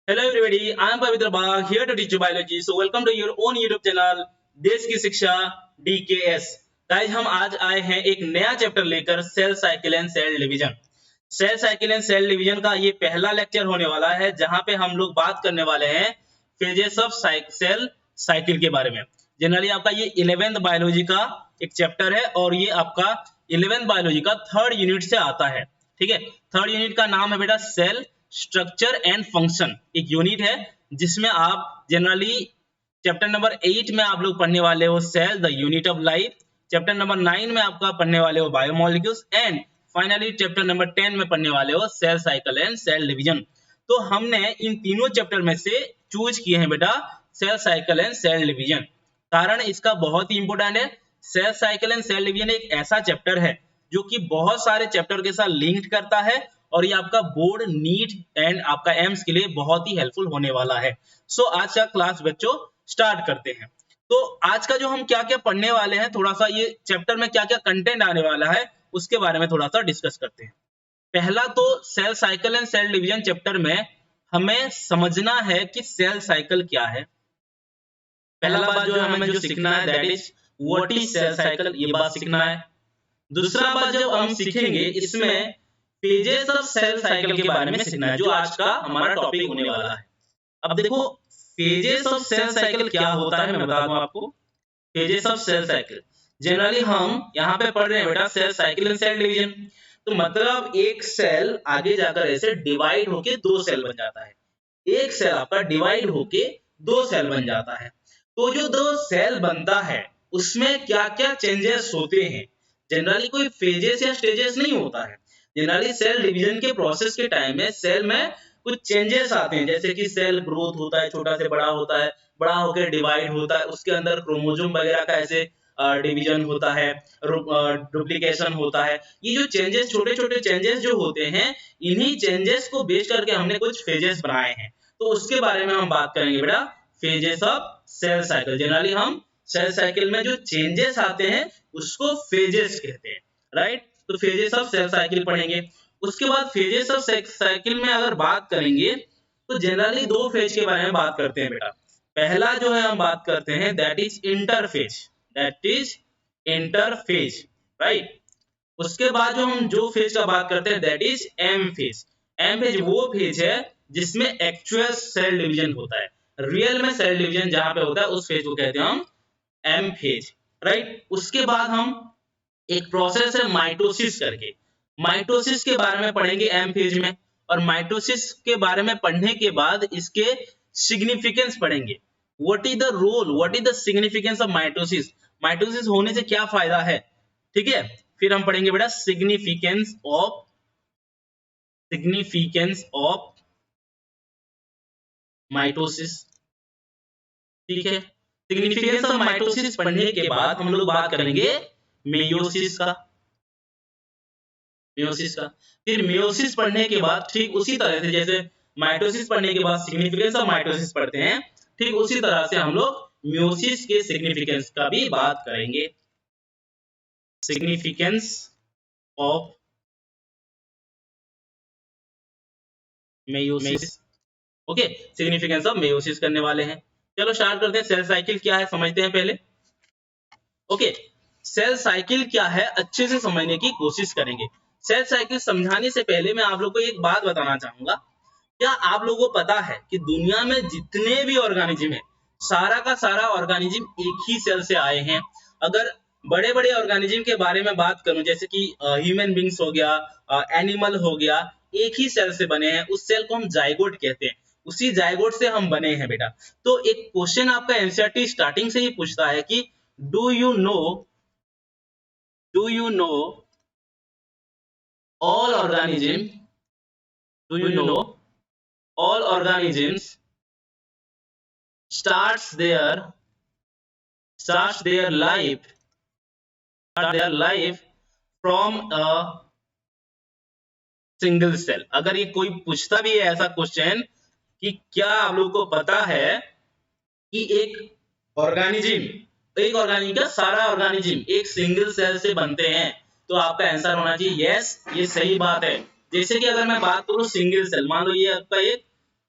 Hello everybody, I am Pavitra Bagh here to teach you biology. So welcome to your own YouTube channel देश की शिक्षा DKS। Guys हम आज आए हैं एक नया चैप्टर लेकर cell cycle and cell division. Cell cycle and cell division का ये पहला लेक्चर होने वाला है जहां पे हम लोग बात करने वाले हैं फेजेस ऑफ सेल साइकिल के बारे में। जनरली आपका ये 11th बायोलॉजी का एक चैप्टर है और ये आपका 11th बायोलॉजी का थर्ड यूनिट से आता है। ठीक है, थर्ड यूनिट का नाम है बेटा सेल स्ट्रक्चर एंड फंक्शन। एक यूनिट है जिसमें आप जनरली चैप्टर नंबर 8 में आप लोग पढ़ने वाले हो cell the unit of life, chapter number 9 में आपका पढ़ने वाले हो biomolecules and finally chapter number 10 में पढ़ने वाले हो cell cycle and cell division. तो हमने इन तीनों चैप्टर में से चूज किए हैं बेटा cell cycle and cell division. कारण इसका बहुत ही इंपॉर्टेंट है। Cell cycle and cell division एक ऐसा चैप्टर है जो कि बहुत सारे चैप्टर के साथ लिंक्ड करता है और ये आपका बोर्ड नीट एंड आपका एम्स के लिए बहुत ही हेल्पफुल होने वाला है। सो आज का क्लास बच्चों स्टार्ट करते हैं। तो आज का जो हम क्या क्या पढ़ने वाले हैं, थोड़ा सा ये चैप्टर में क्या क्या कंटेंट आने वाला है उसके बारे में थोड़ा सा डिस्कस करते हैं। पहला तो cell cycle and cell division chapter में हमें समझना है कि सेल साइकिल क्या है। पहला बात जो हमें जो सीखना है that is what is cell cycle, ये बात सीखना है। दूसरा बात जब हम सीखेंगे इसमें पेजेस ऑफ सेल साइकिल के बारे में सीखना है जो आज का हमारा टॉपिक होने वाला है। अब देखो पेजेस ऑफ सेल साइकिल क्या होता है मैं बता दूं आपको। Phases of cell cycle generally हम यहाँ पे पढ़ रहे हैं बेटा cell cycle and cell division. तो मतलब एक सेल आगे जाकर ऐसे डिवाइड होके दो सेल बन जाता है। एक सेल आपका डिवाइड होके दो सेल बन जाता है। तो जो दो सेल बनता है उसमें क्या क्या चेंजेस होते हैं। जनरली कोई फेजेस या स्टेजेस नहीं होता है। जनरली सेल डिवीजन के प्रोसेस के टाइम में सेल में कुछ चेंजेस आते हैं, जैसे कि सेल ग्रोथ होता है, छोटा से बड़ा होता है, बड़ा होकर डिवाइड होता है, उसके अंदर क्रोमोसोम वगैरह का ऐसे डिवीजन होता है, डुप्लीकेशन होता है। ये जो चेंजेस छोटे छोटे चेंजेस जो होते हैं इन्हीं चेंजेस को बेस करके हमने कुछ फेजेस बनाए हैं। तो उसके बारे में हम बात करेंगे बेटा phases of cell cycle. Generally हम सेल साइकिल में जो चेंजेस आते हैं उसको फेजेस कहते हैं, राइट। तो फेजेस ऑफ सेल साइकिल पढ़ेंगे। उसके बाद फेजेस ऑफ साइकिल में अगर बात करेंगे तो जनरली दो फेज के बारे में बात करते हैं बेटा। पहला जो है हम बात करते हैं that is interphase, that is interphase, right. उसके बाद जो फेज का बात करते हैं that is M phase. M phase वो फेज है जिसमें एक्चुअल सेल डिवीजन होता है, रियल में सेल डिवीजन जहां पे होता है उस फेज को कहते हैं हम एम फेज, राइट। उसके बाद हम एक प्रोसेस है माइटोसिस करके, माइटोसिस के बारे में पढ़ेंगे एम फेज में। और माइटोसिस के बारे में पढ़ने के बाद इसके सिग्निफिकेंस पढ़ेंगे। What is the role, what is the significance of mitosis, mitosis होने से क्या फायदा है, ठीक है। फिर हम पढ़ेंगे बेटा सिग्निफिकेंस ऑफ माइटोसिस, ठीक है। सिग्निफिकेंस ऑफ माइटोसिस पढ़ने के बाद हम लोग बात करेंगे मेयोसिस का, मेयोसिस का। फिर मेयोसिस पढ़ने के बाद ठीक उसी तरह से जैसे माइटोसिस पढ़ने के बाद सिग्निफिकेंस ऑफ माइटोसिस पढ़ते हैं, ठीक उसी तरह से हम लोग मेयोसिस के सिग्निफिकेंस का भी बात करेंगे। Significance of meiosis, okay, significance of meiosis करने वाले हैं। चलो स्टार्ट करते हैं। सेल साइकिल क्या है समझते हैं पहले। ओके, सेल साइकिल क्या है अच्छे से समझने की कोशिश करेंगे। सेल साइकिल समझाने से पहले मैं आप लोग को एक बात बताना चाहूंगा। क्या आप लोगों को पता है कि दुनिया में जितने भी ऑर्गेनिज्म है सारा का सारा ऑर्गेनिज्म एक ही सेल से आए हैं। अगर बड़े बड़े ऑर्गेनिज्म के बारे में बात करूं जैसे कि ह्यूमन बींग्स हो गया, एनिमल हो गया, एक ही सेल से बने हैं। उस सेल को हम जाइगोट कहते हैं, उसी जाइगोट से हम बने हैं बेटा। तो एक क्वेश्चन आपका एनसीईआरटी स्टार्टिंग से ही पूछता है कि do you know all organism, do you know all organisms starts their life from a single cell। अगर ये कोई पूछता भी है ऐसा क्वेश्चन कि क्या आप लोगों को पता है कि एक ऑर्गेनिज्म का सारा ऑर्गेनिज्म एक सिंगल सेल से बनते हैं, तो आपका आंसर होना चाहिए यस, ये सही बात है। जैसे कि अगर मैं बात करूं सिंगल सेल, मान लो ये आपका एक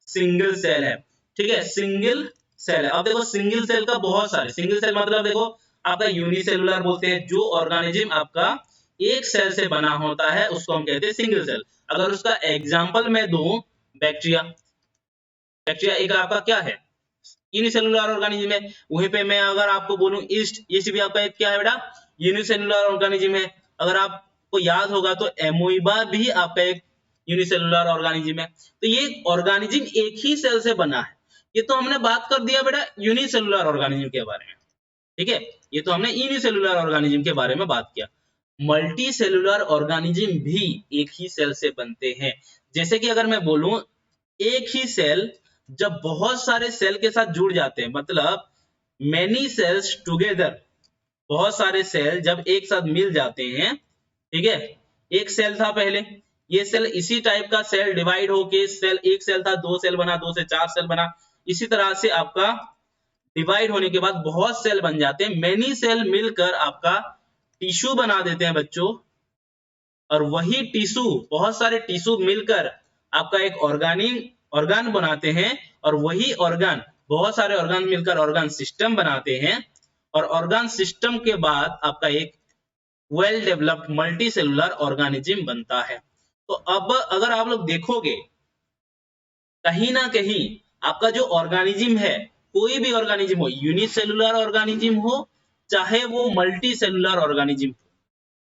सिंगल सेल है, ठीक है, सिंगल सेल है। अब देखो सिंगल सेल का बहुत सारे, सिंगल सेल मतलब देखो आपका यूनिसेलुलर बोलते हैं, जो ऑर्गेनिज्म आपका एक सेल से बना होता है उसको हम कहते हैं सिंगल सेल। अगर उसका एग्जांपल मैं दूं, बैक्टीरिया, बैक्टीरिया एक आपका क्या है, यूनिसेलुलर ऑर्गेनिज्म है। वहीं पे मैं अगर आपको बोलूं ईस्ट, ईस्ट भी आपका एक क्या है बेटा, यूनिसेलुलर ऑर्गेनिज्म है। अगर आपको याद होगा तो एमोइबा भी आपका एक यूनिसेलुलर ऑर्गेनिज्म है। तो ये ऑर्गेनिज्म एक ही सेल से बना है। ये तो हमने बात कर दिया बेटा यूनिसेलुलर ऑर्गेनिज्म के बारे में, ठीक है, ये तो हमने यूनिसेलुलर ऑर्गेनिज्म के बारे में बात किया। मल्टी सेलुलर ऑर्गेनिज्म भी एक ही सेल से बनते हैं। जैसे कि अगर मैं बोलूं एक ही सेल जब बहुत सारे सेल के साथ जुड़ जाते हैं, मतलब मेनी सेल्स टुगेदर, बहुत सारे सेल जब एक साथ मिल जाते हैं, ठीक है, एक सेल था पहले, ये सेल इसी टाइप का सेल डिवाइड होके सेल, एक सेल था, दो सेल बना, दो से चार सेल बना, इसी तरह से आपका डिवाइड होने के बाद बहुत सेल बन जाते हैं। मेनी सेल मिलकर आपका टिश्यू बना देते हैं बच्चों, और वही टिश्यू, बहुत सारे टिश्यू मिलकर आपका एक ऑर्गन बनाते हैं, और वही ऑर्गन, बहुत सारे ऑर्गन मिलकर ऑर्गन सिस्टम बनाते हैं, और ऑर्गन सिस्टम के बाद आपका एक well developed multi cellular organism बनता है। तो अब अगर आप लोग देखोगे कहीं ना कहीं आपका जो ऑर्गेनिज्म है, कोई भी ऑर्गेनिज्म हो, यूनिसेलुलर ऑर्गेनिज्म हो चाहे वो मल्टी सेलुलर ऑर्गेनिज्म हो,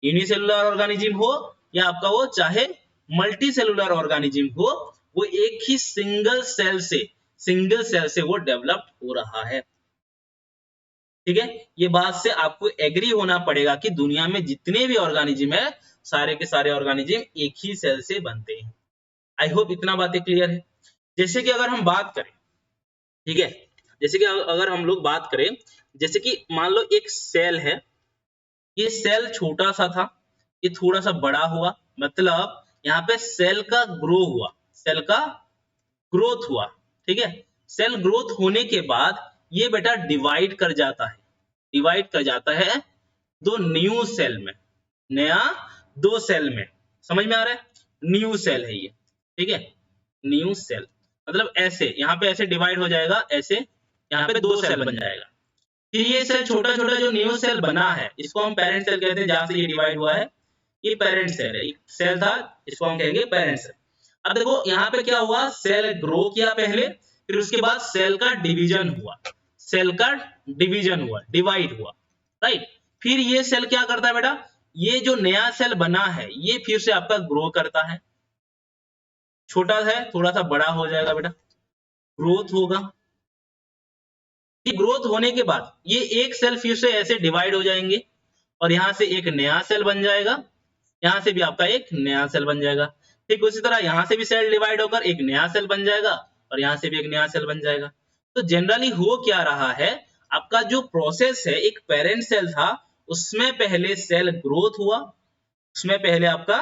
यूनिसेलुलर ऑर्गेनिज्म हो या आपका वो चाहे मल्टी सेलुलर ऑर्गेनिज्म हो, वो एक ही सिंगल सेल से वो डेवलप हो रहा है, ठीक है। ये बात से आपको एग्री होना पड़ेगा कि दुनिया में जितने भी ऑर्गेनिज्म है सारे के सारे ऑर्गेनिज्म एक ही सेल से बनते हैं। आई होप इतना बातें क्लियर है। जैसे कि अगर हम बात करें, ठीक है, जैसे कि अगर हम लोग बात करें, जैसे कि मान लो एक सेल है, ये सेल छोटा सा था, ये थोड़ा सा बड़ा हुआ, मतलब यहाँ पे सेल का ग्रो हुआ, सेल का ग्रोथ हुआ, ठीक है। सेल ग्रोथ होने के बाद ये बेटा डिवाइड कर जाता है, डिवाइड कर जाता है दो न्यू सेल में, नया दो सेल में, समझ में आ रहा है, न्यू सेल है ये, ठीक है, न्यू सेल मतलब ऐसे यहाँ पे ऐसे डिवाइड हो जाएगा, ऐसे यहाँ पे दो सेल बन जाएगा। फिर ये सेल छोटा छोटा जो न्यू सेल बना है इसको हम पेरेंट सेल कहते हैं, जहां से ये डिवाइड हुआ है, ये पेरेंट सेल है, सेल था, इसको हम कहेंगे पेरेंट सेल। अब देखो यहाँ पे क्या हुआ, सेल ग्रो किया पहले, फिर उसके बाद सेल का डिवीजन हुआ, सेल का डिवीजन हुआ, डिवाइड हुआ, राइट। फिर ये सेल क्या करता है बेटा, ये जो नया सेल बना है ये फिर से आपका ग्रो करता है, छोटा है थोड़ा सा बड़ा हो जाएगा बेटा, ग्रोथ होगा। ये ग्रोथ होने के बाद ये एक सेल फिर से ऐसे डिवाइड हो जाएंगे, और यहां से एक नया सेल बन जाएगा, यहां से भी आपका एक नया सेल बन जाएगा। ठीक उसी तरह यहां से भी सेल डिवाइड होकर एक नया सेल बन जाएगा, और यहां से भी एक नया सेल बन जाएगा। तो जनरली हो क्या रहा है, आपका जो प्रोसेस है, एक पेरेंट सेल था, उसमें पहले सेल ग्रोथ हुआ, उसमें पहले आपका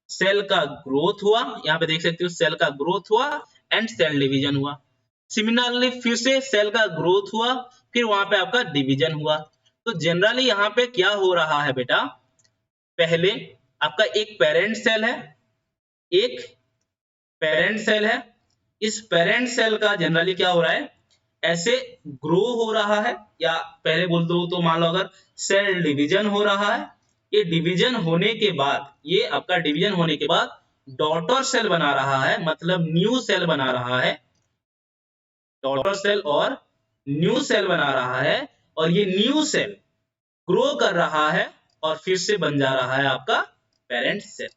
सेल का ग्रोथ हुआ, यहाँ पे देख सकते हो सेल का ग्रोथ हुआ एंड सेल डिवीजन हुआ। सिमिलरली फिर से सेल का ग्रोथ हुआ, फिर वहां पे आपका डिवीजन हुआ। तो जनरली यहाँ पे क्या हो रहा है बेटा, पहले आपका एक पेरेंट सेल है, एक पेरेंट सेल है, इस पेरेंट सेल का जनरली क्या हो रहा है, ऐसे ग्रो हो रहा है, या पहले बोल दो तो मान लो अगर सेल डिवीजन हो रहा है, ये डिवीजन होने के बाद, ये आपका डिवीजन होने के बाद डॉटर सेल बना रहा है, मतलब न्यू सेल बना रहा है, डॉटर सेल और न्यू सेल बना रहा है, और ये न्यू सेल ग्रो कर रहा है और फिर से बन जा रहा है आपका पेरेंट सेल।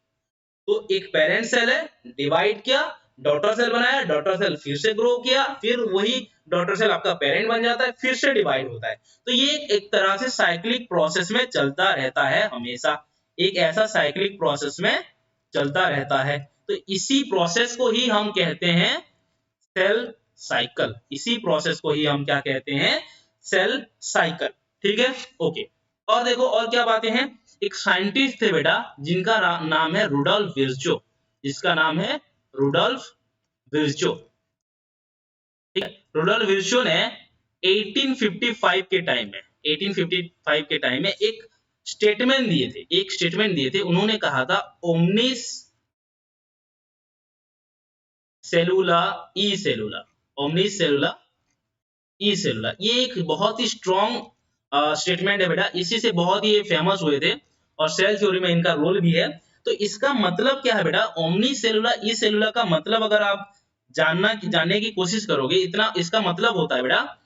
तो एक पेरेंट सेल है, डिवाइड किया, डॉटर सेल बनाया, डॉटर सेल फिर से ग्रो किया, फिर वही डॉटर सेल आपका पेरेंट बन जाता है, फिर से डिवाइड होता है। तो ये एक तरह से साइक्लिक प्रोसेस में चलता रहता है, हमेशा एक ऐसा साइक्लिक प्रोसेस में चलता रहता है। तो इसी प्रोसेस को ही हम कहते हैं सेल साइकिल, इसी प्रोसेस को ही हम क्या कहते हैं, सेल साइकिल, ठीक है, ओके। और देखो और क्या बातें हैं, एक साइंटिस्ट थे बेटा जिनका नाम है रुडोल्फ विर्चो, जिसका नाम है रुडोल्फ विर्चो, ठीक है। रुडोल्फ विर्चो ने 1855 के टाइम में, 1855 के टाइम में एक स्टेटमेंट दिए थे, एक स्टेटमेंट दिए थे, उन्होंने कहा था ओमनिस सेलुला ई सेलुला, ओमनी सेलुला ई सेलुला, ये एक बहुत ही स्ट्रॉन्ग स्टेटमेंट है बेटा, इसी से बहुत ही फेमस हुए थे और सेल थ्योरी में इनका रोल भी है। तो इसका मतलब क्या है बेटा, ओमनी सेलुला ई सेलुला का मतलब अगर आप जानने की कोशिश करोगे, इतना इसका मतलब होता है बेटा,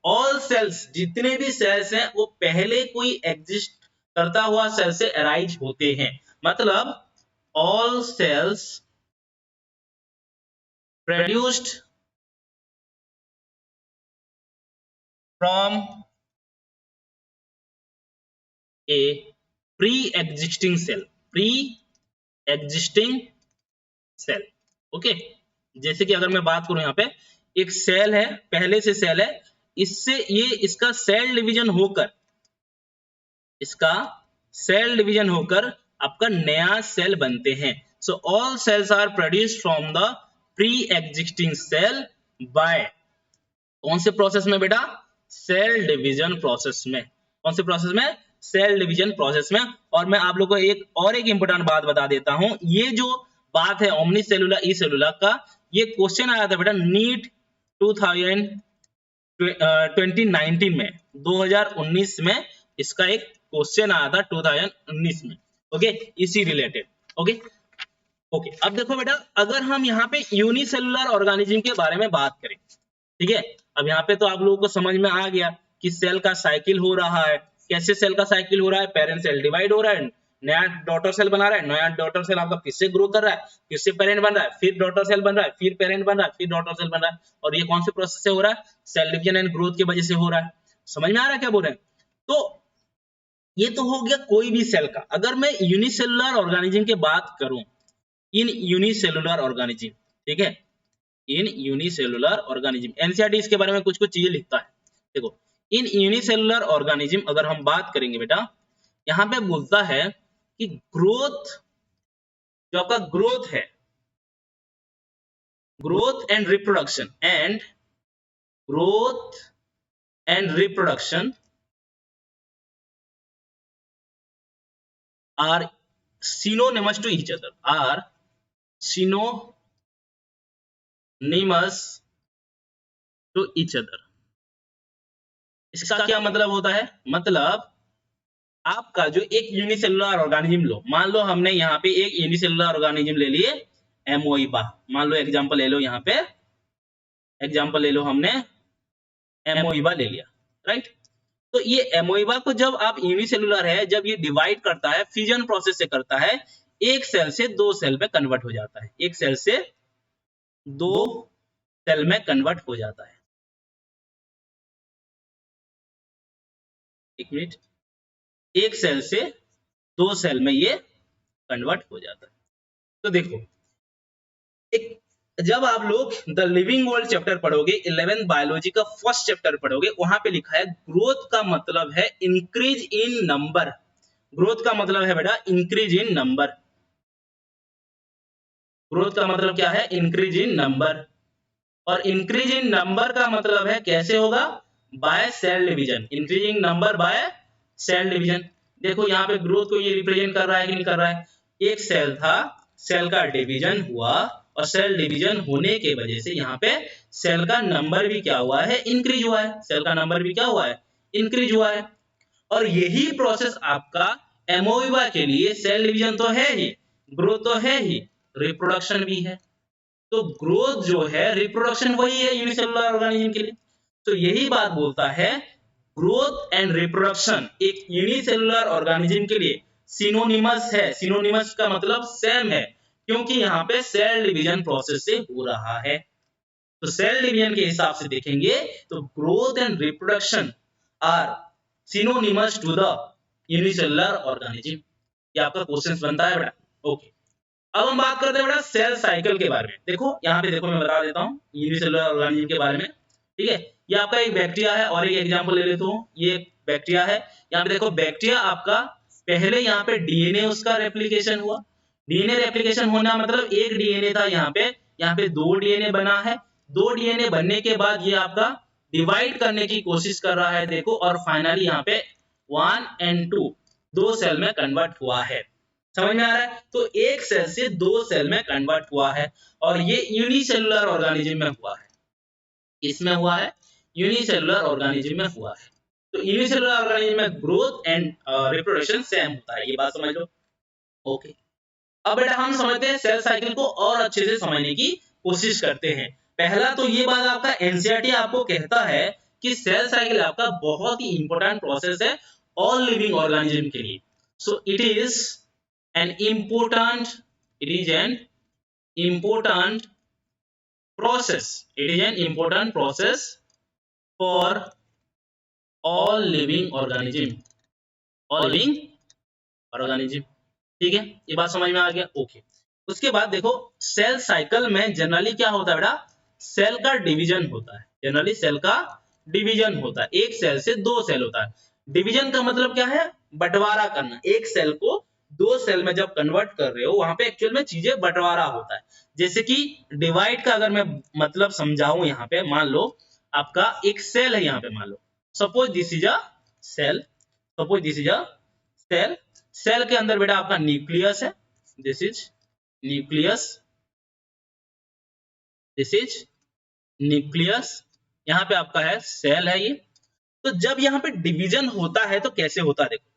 ऑल सेल्स, जितने भी सेल्स हैं वो पहले कोई एग्जिस्ट करता हुआ सेल से अराइज होते हैं। मतलब all cells produced from a pre existing cell, pre existing cell. Okay, जैसे कि अगर मैं बात करूं, यहाँ पे एक सेल है, पहले से सेल है, इससे ये इसका सेल डिवीजन होकर, इसका सेल डिवीजन होकर आपका नया सेल बनते हैं। So all cells are produced from the pre existing cell by, कौन से प्रोसेस में बेटा, सेल डिवीजन प्रोसेस में। कौन से प्रोसेस में, सेल डिवीजन प्रोसेस में। और मैं आप लोगों को एक इंपॉर्टेंट बात बता देता हूं, ये जो बात है ओमनी सेलुला ई सेलुला का, ये क्वेश्चन आया था बेटा नीट 2019 में, 2019 में इसका एक क्वेश्चन आया था 2019 में। ओके, इसी रिलेटेड। ओके ओके, अब देखो बेटा, अगर हम यहाँ पे यूनिसेलुलर ऑर्गेनिज्म के बारे में बात करें, ठीक है, अब यहाँ पे तो आप लोगों को समझ में आ गया कि सेल का साइकिल हो रहा है। कैसे सेल का साइकिल हो रहा है, पेरेंट सेल डिवाइड हो रहा है, नया डॉटर सेल बना रहा है, नया डॉटर सेल आपका फिर से ग्रो कर रहा है, फिर से पेरेंट बन रहा है, फिर डॉटर सेल बन रहा है, फिर पेरेंट बन रहा है, फिर डॉटर सेल बन रहा है। और ये कौन से प्रोसेस से हो रहा है, सेल डिवीजन एंड ग्रोथ की वजह से हो रहा है। समझ में आ रहा है क्या बोल रहे हैं? तो ये तो हो गया कोई भी सेल का। अगर मैं यूनिसेलुलर ऑर्गेनिज्म की बात करूं, इन यूनिसेलुलर ऑर्गेनिज्म, ठीक है, इन यूनिसेलुलर ऑर्गेनिज्म, एनसीईआरटी इसके बारे में कुछ कुछ चीजें लिखता है। देखो, इन यूनिसेलुलर ऑर्गेनिज्म अगर हम बात करेंगे बेटा, यहाँ पे बोलता है कि ग्रोथ, जो आपका ग्रोथ है, growth and reproduction, and growth and reproduction are synonymous to each other, are synonymous to each other। इसका क्या मतलब होता है, मतलब आपका जो एक यूनिसेलुलर ऑर्गेनिज्म लो, मान लो हमने यहाँ पे एक यूनिसेलुलर ऑर्गेनिज्म ले लिए एमोइबा, मान लो एग्जांपल ले लो, यहाँ पे एग्जांपल ले लो, हमने एमोइबा ले लिया, राइट। तो ये एमोइबा को जब आप यूनिसेलुलर है, जब ये डिवाइड करता है, फ्यूजन प्रोसेस से करता है, एक सेल से दो सेल में कन्वर्ट हो जाता है, एक सेल से दो सेल में कन्वर्ट हो जाता है। एक मिनट, एक सेल से दो सेल में ये कन्वर्ट हो जाता है। तो देखो, एक जब आप लोग द लिविंग वर्ल्ड चैप्टर पढ़ोगे, 11th बायोलॉजी का फर्स्ट चैप्टर पढ़ोगे, वहां पे लिखा है ग्रोथ का मतलब है इंक्रीज इन नंबर। ग्रोथ का मतलब है बेटा इंक्रीज इन नंबर। ग्रोथ का मतलब क्या है, इंक्रीज इन नंबर। और इंक्रीज इन नंबर का मतलब है कैसे होगा, by cell division, increasing number by cell division. देखो यहाँ पे ग्रोथ को ये रिप्रेजेंट कर रहा है कि नहीं कर रहा है, एक सेल था, सेल का डिवीजन हुआ, और सेल डिवीजन होने के वजह से यहाँ पे सेल का नंबर भी क्या हुआ है, इंक्रीज हुआ है, सेल का नंबर भी क्या हुआ है, इंक्रीज हुआ है। और यही प्रोसेस आपका एमोइबा के लिए, सेल डिवीजन तो है ही, ग्रोथ तो है ही, रिप्रोडक्शन भी है। तो ग्रोथ जो है, रिप्रोडक्शन वही है यूनिसेलुलर ऑर्गेनिज्म के लिए। तो यही बात बोलता है, ग्रोथ एंड रिप्रोडक्शन एक यूनिसेलुलर ऑर्गेनिज्म के लिए सिनोनिमस है। सिनोनिमस का मतलब सेम है, क्योंकि यहाँ पे सेल डिवीजन प्रोसेस से हो रहा है। तो सेल डिवीजन के हिसाब से देखेंगे तो growth and reproduction are synonymous to the unicellular organism. ये आपका क्वेश्चन बनता है बेटा। ओके, अब हम बात करते हैं बेटा सेल साइकिल के बारे में। देखो यहाँ पे, देखो मैं बता देता हूँ यूनिसेलुलर ऑर्गेनिज्म के बारे में, ठीक है। ये आपका एक बैक्टीरिया है, और एक एग्जांपल ले लेता हूँ, ये बैक्टीरिया है। यहाँ पे देखो, बैक्टीरिया आपका पहले यहाँ पे डीएनए उसका रेप्लिकेशन हुआ। डीएनए रेप्लिकेशन होना मतलब एक डीएनए था यहाँ पे दो डीएनए बना है। दो डीएनए बनने के बाद ये आपका डिवाइड करने की कोशिश कर रहा है, देखो, और फाइनली यहाँ पे 1 and 2 दो सेल में कन्वर्ट हुआ है। समझ में आ रहा है? तो एक सेल से दो सेल में कन्वर्ट हुआ है और ये यूनिसेलुलर ऑर्गेनिज्म में हुआ है। इसमें हुआ है यूनिसेलुलर ऑर्गेनिज्म में हुआ है। तो यूनिसेलुलर ऑर्गेनिज्म में ग्रोथ एंड रिप्रोडक्शन सेम होता है, ये बात समझ लो। ओके, अब बेटा हम समझते हैं सेल साइकिल को और अच्छे से समझने की कोशिश करते हैं। पहला तो ये बात आपका एनसीईआरटी आपको कहता है कि सेल साइकिल आपका बहुत ही इंपॉर्टेंट प्रोसेस है ऑल लिविंग ऑर्गेनिज्म के लिए। So it is an important process. It is an important process for all living organism. All living organism. ठीक है, ये बात समझ में आ गया। ओके, उसके बाद देखो सेल साइकिल में जनरली क्या होता है बेटा, सेल का डिवीजन होता है। जनरली सेल का डिवीजन होता है, एक सेल से दो सेल होता है। डिवीजन का मतलब क्या है, बंटवारा करना। एक सेल को दो सेल में जब कन्वर्ट कर रहे हो वहां पे एक्चुअल में चीजें बंटवारा होता है। जैसे कि डिवाइड का अगर मैं मतलब समझाऊं, यहाँ पे मान लो आपका एक सेल है, यहाँ पे मान लो suppose this is a cell, suppose this is a cell. Cell के अंदर बेटा आपका न्यूक्लियस है, this is nucleus, this is nucleus. यहाँ पे आपका है सेल है ये। तो जब यहाँ पे डिवीजन होता है तो कैसे होता है, देखो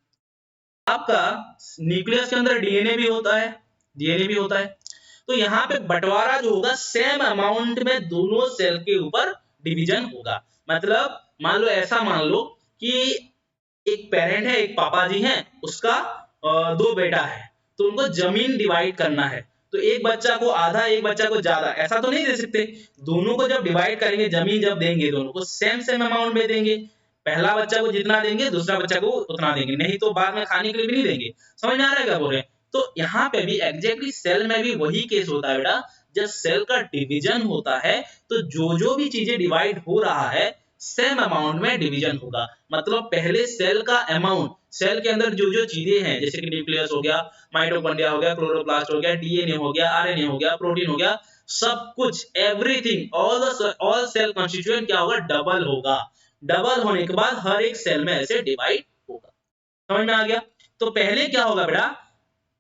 आपका न्यूक्लियस के अंदर डीएनए भी होता है, डीएनए भी होता है। तो यहाँ पे बंटवारा जो होगा सेम अमाउंट में दोनों सेल के ऊपर डिवीजन होगा। मतलब मान लो ऐसा मान लो कि एक पेरेंट है, एक पापा जी हैं, उसका दो बेटा है, तो उनको जमीन डिवाइड करना है। तो एक बच्चा को आधा, एक बच्चा को ज्यादा, ऐसा तो नहीं दे सकते। दोनों को जब डिवाइड करेंगे, जमीन जब देंगे दोनों को सेम सेम अमाउंट में देंगे। पहला बच्चा को जितना देंगे दूसरा बच्चा को उतना देंगे, नहीं तो बाद में खाने के लिए भी नहीं देंगे। समझ में आ रहा है क्या बोल रहे हैं? तो यहाँ पे भी एग्जैक्टली सेल में भी वही केस होता है बेटा। जब सेल का डिवीजन होता है तो जो भी चीजें डिवाइड हो रहा है सेम अमाउंट में डिवीजन होगा। मतलब पहले सेल का अमाउंट, सेल के अंदर जो चीजें हैं जैसे कि न्यूक्लियस हो गया, माइटोकॉन्ड्रिया हो गया, क्लोरोप्लास्ट हो गया, डीएनए हो गया, आरएनए हो गया, प्रोटीन हो गया, सब कुछ एवरीथिंग ऑल सेल कॉन्स्टिट्यूएंट क्या होगा, डबल होगा। डबल होने के बाद हर एक सेल में ऐसे डिवाइड होगा। समझ में आ गया? तो पहले क्या होगा बेटा,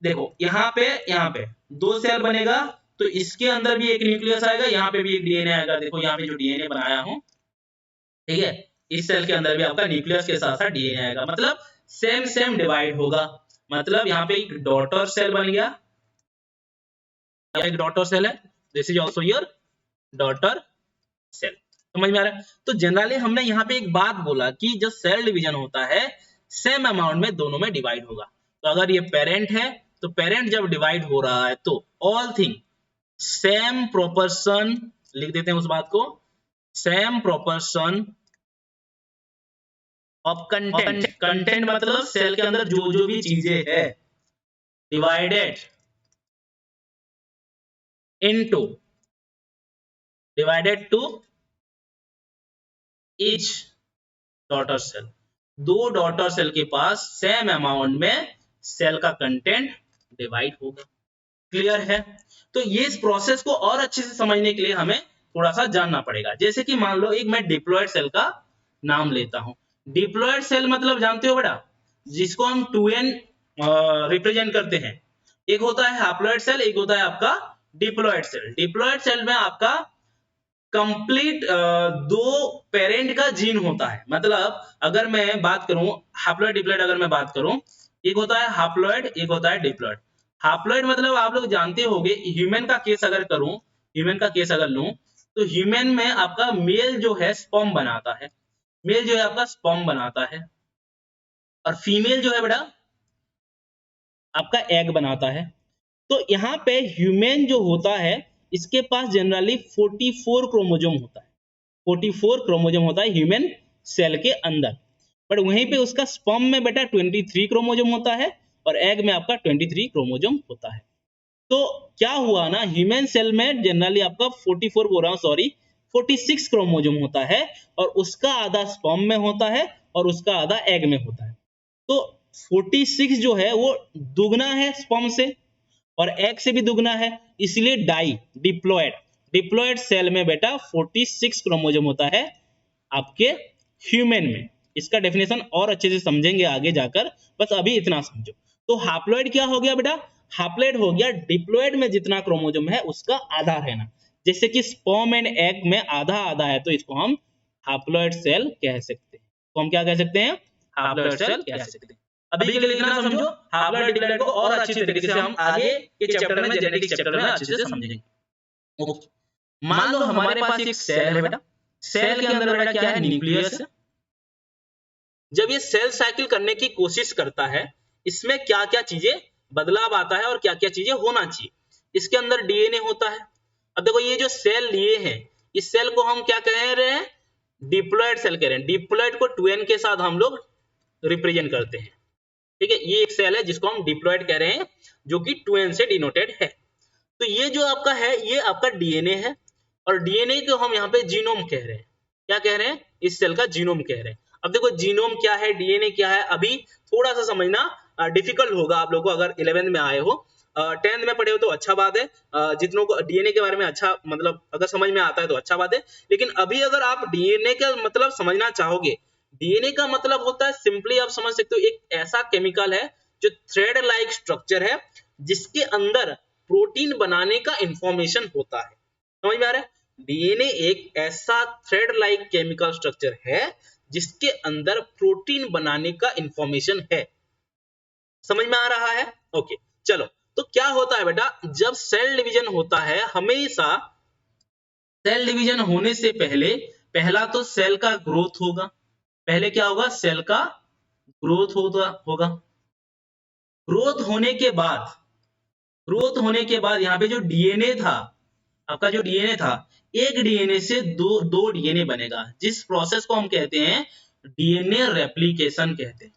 देखो यहाँ पे दो सेल बनेगा, तो इसके अंदर भी एक न्यूक्लियस आएगा, यहाँ पे भी एक डीएनए आएगा। देखो यहाँ पे जो डीएनए बनाया हूं, ठीक है, इस सेल के अंदर भी आपका न्यूक्लियस के साथ साथ डीएनए आएगा। मतलब सेम सेम डिवाइड होगा। मतलब यहाँ पे एक डॉटर सेल बन गया, एक डॉटर सेल है, this is also your daughter cell. समझ में आ रहा है? तो जनरली हमने यहाँ पे एक बात बोला कि जब सेल डिवीजन होता है सेम अमाउंट में दोनों में डिवाइड होगा। तो अगर ये पेरेंट है तो पेरेंट जब डिवाइड हो रहा है तो ऑल थिंग सेम प्रोपोर्शन, लिख देते हैं उस बात को, same proportion of content. Content मतलब सेल के अंदर जो भी चीजें है divided into, divided to each daughter cell. दो डॉटर सेल के पास सेम अमाउंट में सेल का कंटेंट डिवाइड होगा। क्लियर है? तो ये इस प्रोसेस को और अच्छे से समझने के लिए हमें थोड़ा सा जानना पड़ेगा। जैसे कि मान लो एक मैं डिप्लॉयड सेल का नाम लेता हूं। डिप्लॉयड सेल मतलब जानते हो बेटा, जिसको हम 2n रिप्रेजेंट करते हैं। एक होता है हैप्लॉयड सेल, एक होता है आपका डिप्लॉयड सेल। डिप्लॉयड सेल में आपका कंप्लीट दो पेरेंट का जीन होता है। मतलब अगर मैं बात करूं हैप्लॉयड डिप्लॉयड, अगर मैं बात करूं, एक होता है हैप्लॉयड, एक होता है डिप्लॉयड। हैप्लॉयड मतलब आप लोग जानते होंगे, ह्यूमन का केस अगर करूं, ह्यूमन का केस अगर लूं, तो ह्यूमन में आपका मेल जो है स्पर्म बनाता है, मेल जो है आपका स्पर्म बनाता है, और फीमेल जो है बेटा आपका एग बनाता है। तो यहाँ पे ह्यूमन जो होता है इसके पास जनरली 44 क्रोमोजोम होता है, 44 क्रोमोजोम होता है ह्यूमन सेल के अंदर। बट वहीं पे उसका स्पर्म में बेटा 23 क्रोमोजोम होता है और एग में आपका 23 क्रोमोजोम होता है। तो क्या हुआ ना, ह्यूमन सेल में जनरली आपका 44 बोल रहा हूं सॉरी, 46 क्रोमोजोम होता है और उसका आधा स्पर्म में होता है और उसका आधा एग में होता है। तो 46 जो है वो दुगना है स्पर्म से और एग से भी दुगना है, इसलिए डाई डिप्लॉयड, डिप्लॉयड सेल में बेटा 46 क्रोमोजोम होता है आपके ह्यूमन में। इसका डेफिनेशन और अच्छे से समझेंगे आगे जाकर, बस अभी इतना समझो। तो हैप्लॉइड क्या हो गया बेटा? हैप्लॉइड हो गया डिप्लॉइड में जितना क्रोमोसोम है उसका आधा रहना। जैसे कि स्पर्म एंड एग में आधा आधा है, तो इसको हम हैप्लॉइड सेल कह सकते हैं। तो हम क्या कह सकते हैं? हैप्लॉइड सेल कह सकते हैं। अभी के लिए इतना समझो। हैप्लॉइड डिप्लॉइड को और अच्छी तरीके से हम आगे के चैप्टर में, जेनेटिक्स चैप्टर में अच्छे से समझेंगे। ओके, मान लो हमारे पास एक सेल है बेटा। सेल के अंदर बेटा क्या है? न्यूक्लियस है। जब ये सेल साइकिल करने की कोशिश करता है, इसमें क्या क्या चीजें बदलाव आता है और क्या क्या चीजें होना चाहिए। इसके अंदर डीएनए होता है। अब देखो ये जो सेल लिए हैं, इस सेल को हम क्या कह रहे हैं? डिप्लॉइड सेल कह रहे हैं। डिप्लॉइड को 2n के साथ हम लोग रिप्रेजेंट करते हैं। ठीक है, ये एक सेल है जिसको हम डिप्लॉइड कह रहे हैं, जो कि 2n से डिनोटेड है। तो ये जो आपका है, ये आपका डीएनए है, और डीएनए को हम यहाँ पे जीनोम कह रहे हैं। क्या कह रहे हैं? इस सेल का जीनोम कह रहे हैं। अब देखो जीनोम क्या है, डीएनए क्या है, अभी थोड़ा सा समझना डिफिकल्ट होगा आप लोगों को अगर 11th में आए हो। 10th में पढ़े हो तो अच्छा बात है। जितनों को डीएनए के बारे में अच्छा मतलब अगर समझ में आता है तो अच्छा बात है। लेकिन अभी अगर आप डीएनए का मतलब समझना चाहोगे, डीएनए का मतलब होता है, सिंपली आप समझ सकते हो, एक ऐसा केमिकल है जो थ्रेड लाइक स्ट्रक्चर है, जिसके अंदर प्रोटीन बनाने का इंफॉर्मेशन होता है। समझ में आ रहा है? डीएनए एक ऐसा थ्रेड लाइक केमिकल स्ट्रक्चर है जिसके अंदर प्रोटीन बनाने का इंफॉर्मेशन है। समझ में आ रहा है? ओके, चलो। तो क्या होता है बेटा, जब सेल डिवीजन होता है, हमेशा सेल डिवीजन होने से पहले पहला तो सेल का ग्रोथ होगा। पहले क्या होगा? सेल का ग्रोथ होगा। ग्रोथ होने के बाद यहाँ पे जो डीएनए था, आपका जो डीएनए था, एक डीएनए से दो डीएनए बनेगा, जिस प्रोसेस को हम कहते हैं डीएनए रेप्लिकेशन कहते हैं।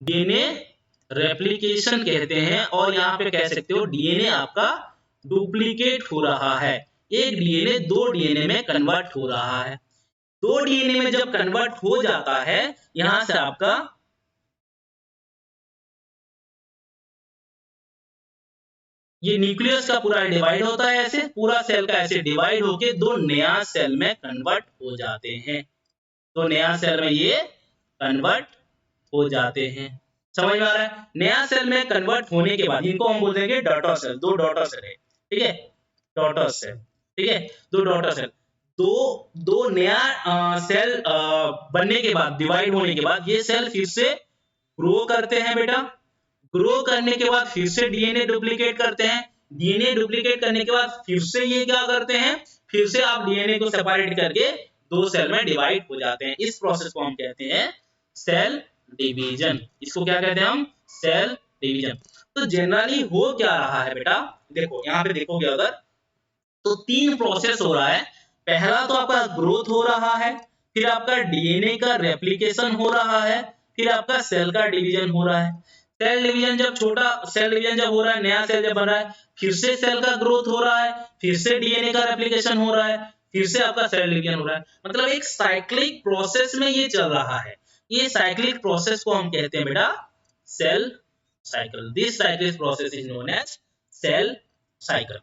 डीएनए रेप्लिकेशन कहते हैं, और यहाँ पे कह सकते हो डीएनए आपका डुप्लीकेट हो रहा है। एक डीएनए दो डीएनए में कन्वर्ट हो रहा है। दो डीएनए में जब कन्वर्ट हो जाता है, यहां से आपका ये न्यूक्लियस का पूरा डिवाइड होता है, ऐसे पूरा सेल का ऐसे डिवाइड होके दो नया सेल में कन्वर्ट हो जाते हैं। तो नया सेल में ये कन्वर्ट हो जाते हैं। समझ में आ रहा है? नया सेल में कन्वर्ट होने के बाद इनको हम बोल देंगे डॉटर सेल। दो डॉटर सेल है, ठीक है, डॉटर सेल, ठीक है, दो डॉटर सेल। दो दो नया सेल बनने के बाद, डिवाइड होने के बाद, ये सेल फिर से ग्रो करते हैं बेटा। ग्रो करने के बाद फिर से डीएनए डुप्लीकेट करते हैं। डीएनए डुप्लीकेट करने के बाद फिर से ये क्या करते हैं? फिर से आप डीएनए को सेपरेट करके दो सेल में डिवाइड हो जाते हैं। इस प्रोसेस को हम कहते हैं सेल डिवीजन। इसको क्या कहते हैं हम? Cell division. तो जनरली हो क्या रहा है बेटा, देखो यहाँ पे देखोगे अगर, तो तीन प्रोसेस हो रहा है। पहला तो आपका ग्रोथ हो रहा है, फिर आपका डीएनए का रेप्लिकेशन हो रहा है, फिर आपका सेल का डिवीजन हो रहा है। सेल डिवीजन जब छोटा सेल डिवीजन जब हो रहा है, नया सेल जब बन रहा है, फिर से सेल का ग्रोथ हो रहा है, फिर से डीएनए का रेप्लिकेशन हो रहा है, फिर से आपका सेल डिवीजन हो रहा है। मतलब एक साइक्लिक प्रोसेस में ये चल रहा है। ये साइक्लिक प्रोसेस को हम कहते हैं बेटा cell cycle. This cyclic process is known as cell cycle.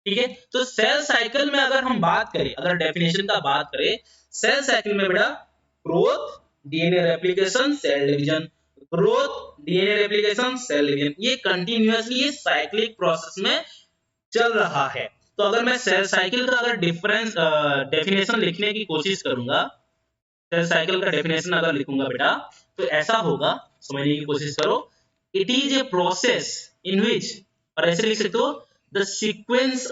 ठीक है, तो सेल साइकिल में अगर हम बात करें, अगर डेफिनेशन का बात करें, सेल साइकिल में बेटा growth, DNA replication, cell division, growth, DNA replication, cell division, ये कंटिन्यूअसली ये साइक्लिक प्रोसेस में चल रहा है। तो अगर मैं सेल साइकिल का अगर डिफरेंस डेफिनेशन लिखने की कोशिश करूंगा, सेल साइकिल का डेफिनेशन अगर लिखूंगा बेटा, तो ऐसा होगा, समझने की कोशिश करो। It is a process in which, और ऐसे लिख सकते हो, द सीक्वेंस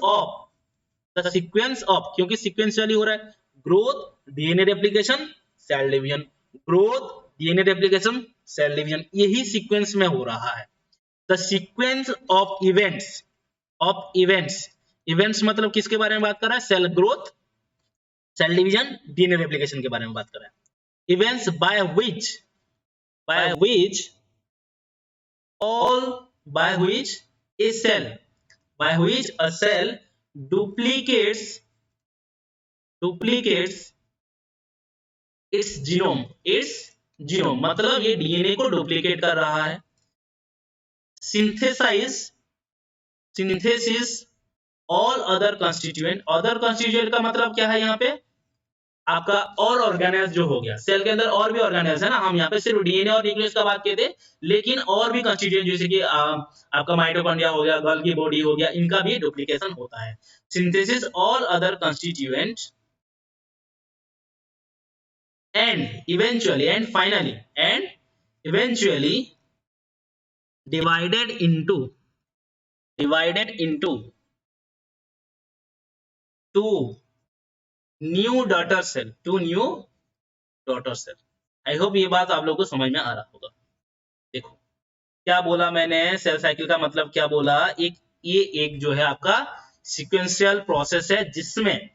ऑफ, क्योंकि सीक्वेंशियली हो रहा है, growth, DNA replication, cell division, growth, DNA replication, cell division, यही सीक्वेंस में हो रहा है। The sequence of events, events मतलब किसके बारे में बात कर रहा है? Cell growth, cell division, DNA replication के बारे में बात कर रहा है। Events by which a cell duplicates its genome, मतलब ये डीएनए को डुप्लीकेट कर रहा है। सिंथेसिस ऑल अदर कंस्टिट्यूएंट का मतलब क्या है यहाँ पे? आपका और ऑर्गेनेल्स जो हो गया, सेल के अंदर और भी ऑर्गेनेल्स है ना, हम यहाँ पे सिर्फ डीएनए और न्यूक्लियस का बात किए थे, लेकिन और भी कंस्टिट्यूएंट जैसे कि आपका माइटोकॉन्ड्रिया हो गया, गोल्गी बॉडी हो गया, इनका भी डुप्लीकेशन होता है। Synthesis all other constituent and eventually divided into two new daughter cell। I hope ये बात आप लोगों को समझ में आ रहा होगा। देखो क्या बोला मैंने, सेल साइकिल का मतलब क्या बोला, ये एक जो है आपका सीक्वेंशियल प्रोसेस है जिसमें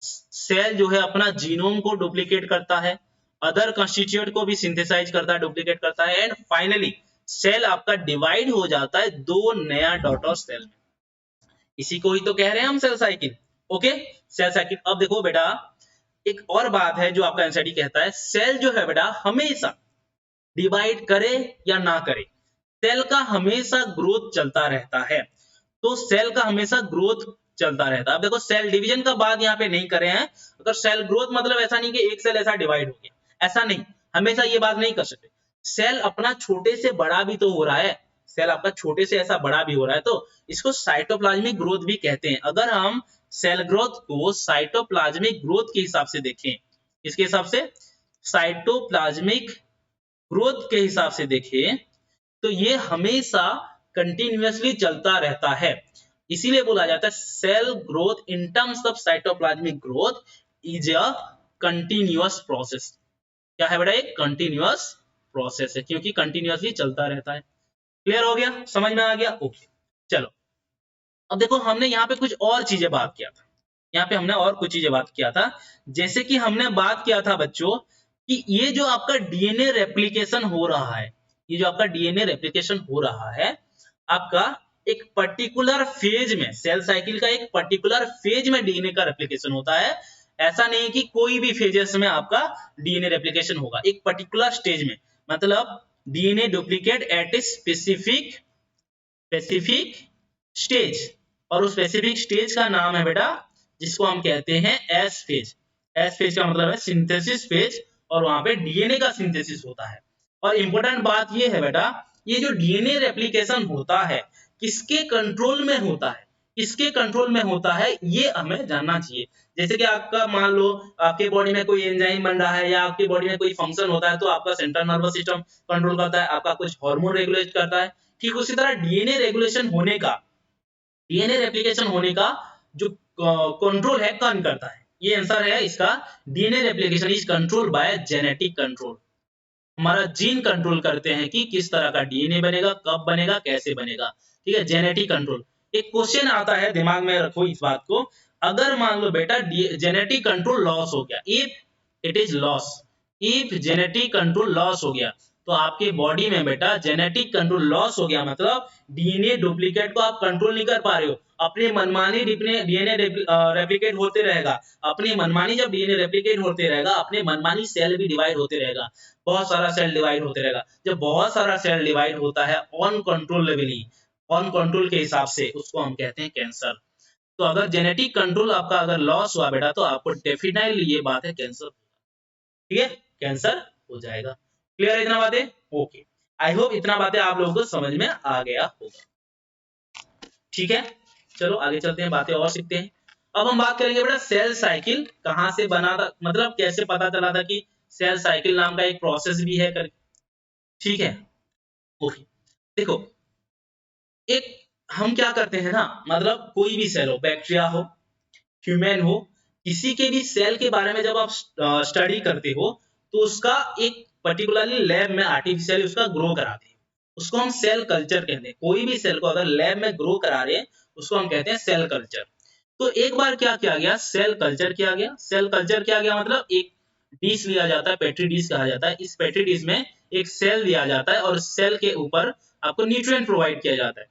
सेल जो है अपना जीनोम को डुप्लीकेट करता है, अदर कंस्टिट्यूएंट को भी सिंथेसाइज करता है, डुप्लीकेट करता है, एंड फाइनली सेल आपका डिवाइड हो जाता है दो नया डॉटर सेल में। इसी को ही तो कह रहे हैं हम cell cycle. Okay, cell cycle. अब देखो बेटा, एक और बात है जो आपका एनसीईआरटी कहता है, सेल जो है बेटा हमेशा डिवाइड करे या ना करे, सेल का हमेशा ग्रोथ चलता रहता है। तो सेल का हमेशा ग्रोथ चलता रहता है। अब देखो सेल डिवीजन का बात यहाँ पे नहीं कर रहे हैं, अगर सेल ग्रोथ मतलब ऐसा नहीं कि एक सेल ऐसा डिवाइड हो गया, ऐसा नहीं, हमेशा ये बात नहीं कर सकते। सेल अपना छोटे से बड़ा भी तो हो रहा है, सेल आपका छोटे से ऐसा बड़ा भी हो रहा है, तो इसको साइटोप्लाज्मिक ग्रोथ भी कहते हैं। अगर हम सेल ग्रोथ को साइटोप्लाज्मिक ग्रोथ के हिसाब से देखें, किसके हिसाब से, साइटोप्लाज्मिक ग्रोथ के हिसाब से देखें, तो ये हमेशा कंटिन्यूअसली चलता रहता है। इसीलिए बोला जाता है cell growth in terms of cytoplasmic growth is a continuous process. क्या है बेटा, एक कंटिन्यूअस प्रोसेस है, क्योंकि कंटिन्यूअसली चलता रहता है। क्लियर हो गया, समझ में आ गया? ओके, चलो अब देखो हमने यहाँ पे कुछ और चीजें बात किया था, यहाँ पे हमने और कुछ चीजें बात किया था, जैसे कि हमने बात किया था बच्चों कि ये जो आपका डीएनए रेप्लिकेशन हो रहा है, ये जो आपका डीएनए रेप्लिकेशन हो रहा है आपका एक पर्टिकुलर फेज में, सेल साइकिल का एक पर्टिकुलर फेज में डीएनए का रेप्लिकेशन होता है। ऐसा नहीं कि कोई भी फेजेस में आपका डीएनए रेप्लिकेशन होगा, एक पर्टिकुलर स्टेज में, मतलब DNA duplicate at a specific stage, और उस स्पेसिफिक स्टेज का नाम है बेटा, जिसको हम कहते हैं एस फेज। एस फेज का मतलब है सिंथेसिस फेज, और वहां पे डीएनए का सिंथेसिस होता है। और इंपॉर्टेंट बात ये है बेटा, ये जो डीएनए रेप्लिकेशन होता है किसके कंट्रोल में होता है, किसके कंट्रोल में होता है, ये हमें जानना चाहिए। जैसे कि आपका मान लो आपके बॉडी में कोई एंजाइम बन रहा है या आपकी बॉडी में कोई फंक्शन होता है, तो आपका सेंट्रल नर्वस सिस्टम कंट्रोल करता है, आपका कुछ हार्मोन रेगुलेट करता है। ठीक उसी तरह डीएनए रेगुलेशन होने का, डीएनए रेप्लिकेशन होने का जो कंट्रोल है कौन करता है, ये आंसर है इसका, DNA replication is controlled by genetic control. हमारा जीन कंट्रोल करते हैं कि किस तरह का डीएनए बनेगा, कब बनेगा, कैसे बनेगा। ठीक है, जेनेटिक कंट्रोल। एक क्वेश्चन आता है, दिमाग में रखो इस बात को, अगर मान लो बेटा जेनेटिक कंट्रोल लॉस हो गया, if it is loss, if genetic control loss हो गया, तो आपके बॉडी में बेटा जेनेटिक कंट्रोल लॉस हो गया, मतलब डीएनए डुप्लीकेट को आप कंट्रोल नहीं कर पा रहे हो, अपनी मनमानी डीएनए रेप्लिकेट होते रहेगा, अपनी मनमानी जब डीएनए रेप्लिकेट होते रहेगा, अपने मनमानी सेल भी डिवाइड होते रहेगा, बहुत सारा सेल डिवाइड होते रहेगा। जब बहुत सारा सेल डिवाइड होता है ऑन कंट्रोलेबली, ऑन कंट्रोल के हिसाब से, उसको हम कहते हैं कैंसर। तो अगर जेनेटिक कंट्रोल आपका अगर लॉस हुआ बेटा, तो आपको डेफिनेटली ये बात है कैंसर, ठीक है, कैंसर हो जाएगा। क्लियर है इतना बातें? ओके, आई होप इतना बातें आप लोगों को समझ में आ गया होगा। ठीक है, चलो आगे चलते हैं, बातें और सीखते हैं। अब हम बात करेंगे बेटा सेल साइकिल कहां से बना था, मतलब कैसे पता चला था कि सेल साइकिल नाम का एक प्रोसेस भी है करके। ठीक है, ओके, देखो एक हम क्या करते हैं ना, मतलब कोई भी सेल हो, बैक्टीरिया हो, ह्यूमन हो, किसी के भी सेल के बारे में जब आप स्टडी करते हो, तो उसका एक पर्टिकुलरली लैब में आर्टिफिशियली उसका ग्रो कराते हैं, उसको हम सेल कल्चर कहते हैं। कोई भी सेल को अगर लैब में ग्रो करा रहे हैं, उसको हम कहते हैं सेल कल्चर। तो एक बार क्या किया गया, सेल कल्चर किया गया। सेल कल्चर किया गया मतलब एक डिश लिया जाता है, पेट्री डिश कहा जाता है, इस पेट्री डिश में एक सेल दिया जाता है, और सेल के ऊपर आपको न्यूट्रिएंट प्रोवाइड किया जाता है,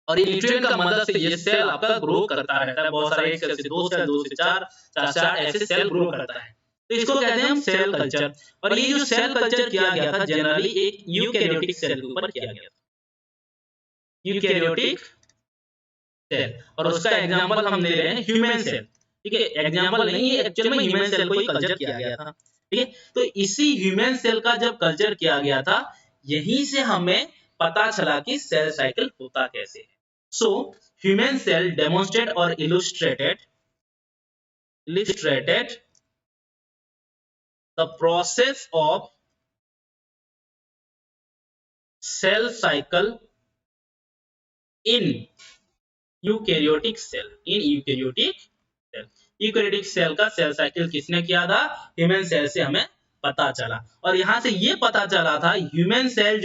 और ये न्यूट्रिएंट का मदद से ये सेल आपका ग्रो करता रहता है, बहुत सारे, एक सेल से दो सेल, दो से चार, चार से आठ, ऐसे सेल ग्रो करता है। तो इसको कहते हैं हम सेल कल्चर। और ये जो सेल कल्चर किया गया था जनरली एक यूकैरियोटिक सेल के ऊपर किया गया था, यूकैरियोटिक सेल, और उसका एग्जांपल हम ले रहे हैं ह्यूमन सेल। ठीक है, एग्जाम्पल नहीं, ये एक्चुअल में ह्यूमन सेल को ही कल्चर किया गया था। ठीक है, तो इसी ह्यूमन सेल का जब कल्चर किया गया था, यहीं से हमें पता चला कि सेल साइकिल होता कैसे है। सो ह्यूमन सेल डेमोन्स्ट्रेट और illustrated the process of cell cycle in eukaryotic cell eukaryotic cell का सेल साइकिल किसने किया था? ह्यूमन सेल से हमें पता चला। और यहां से ये पता चला था ह्यूमन सेल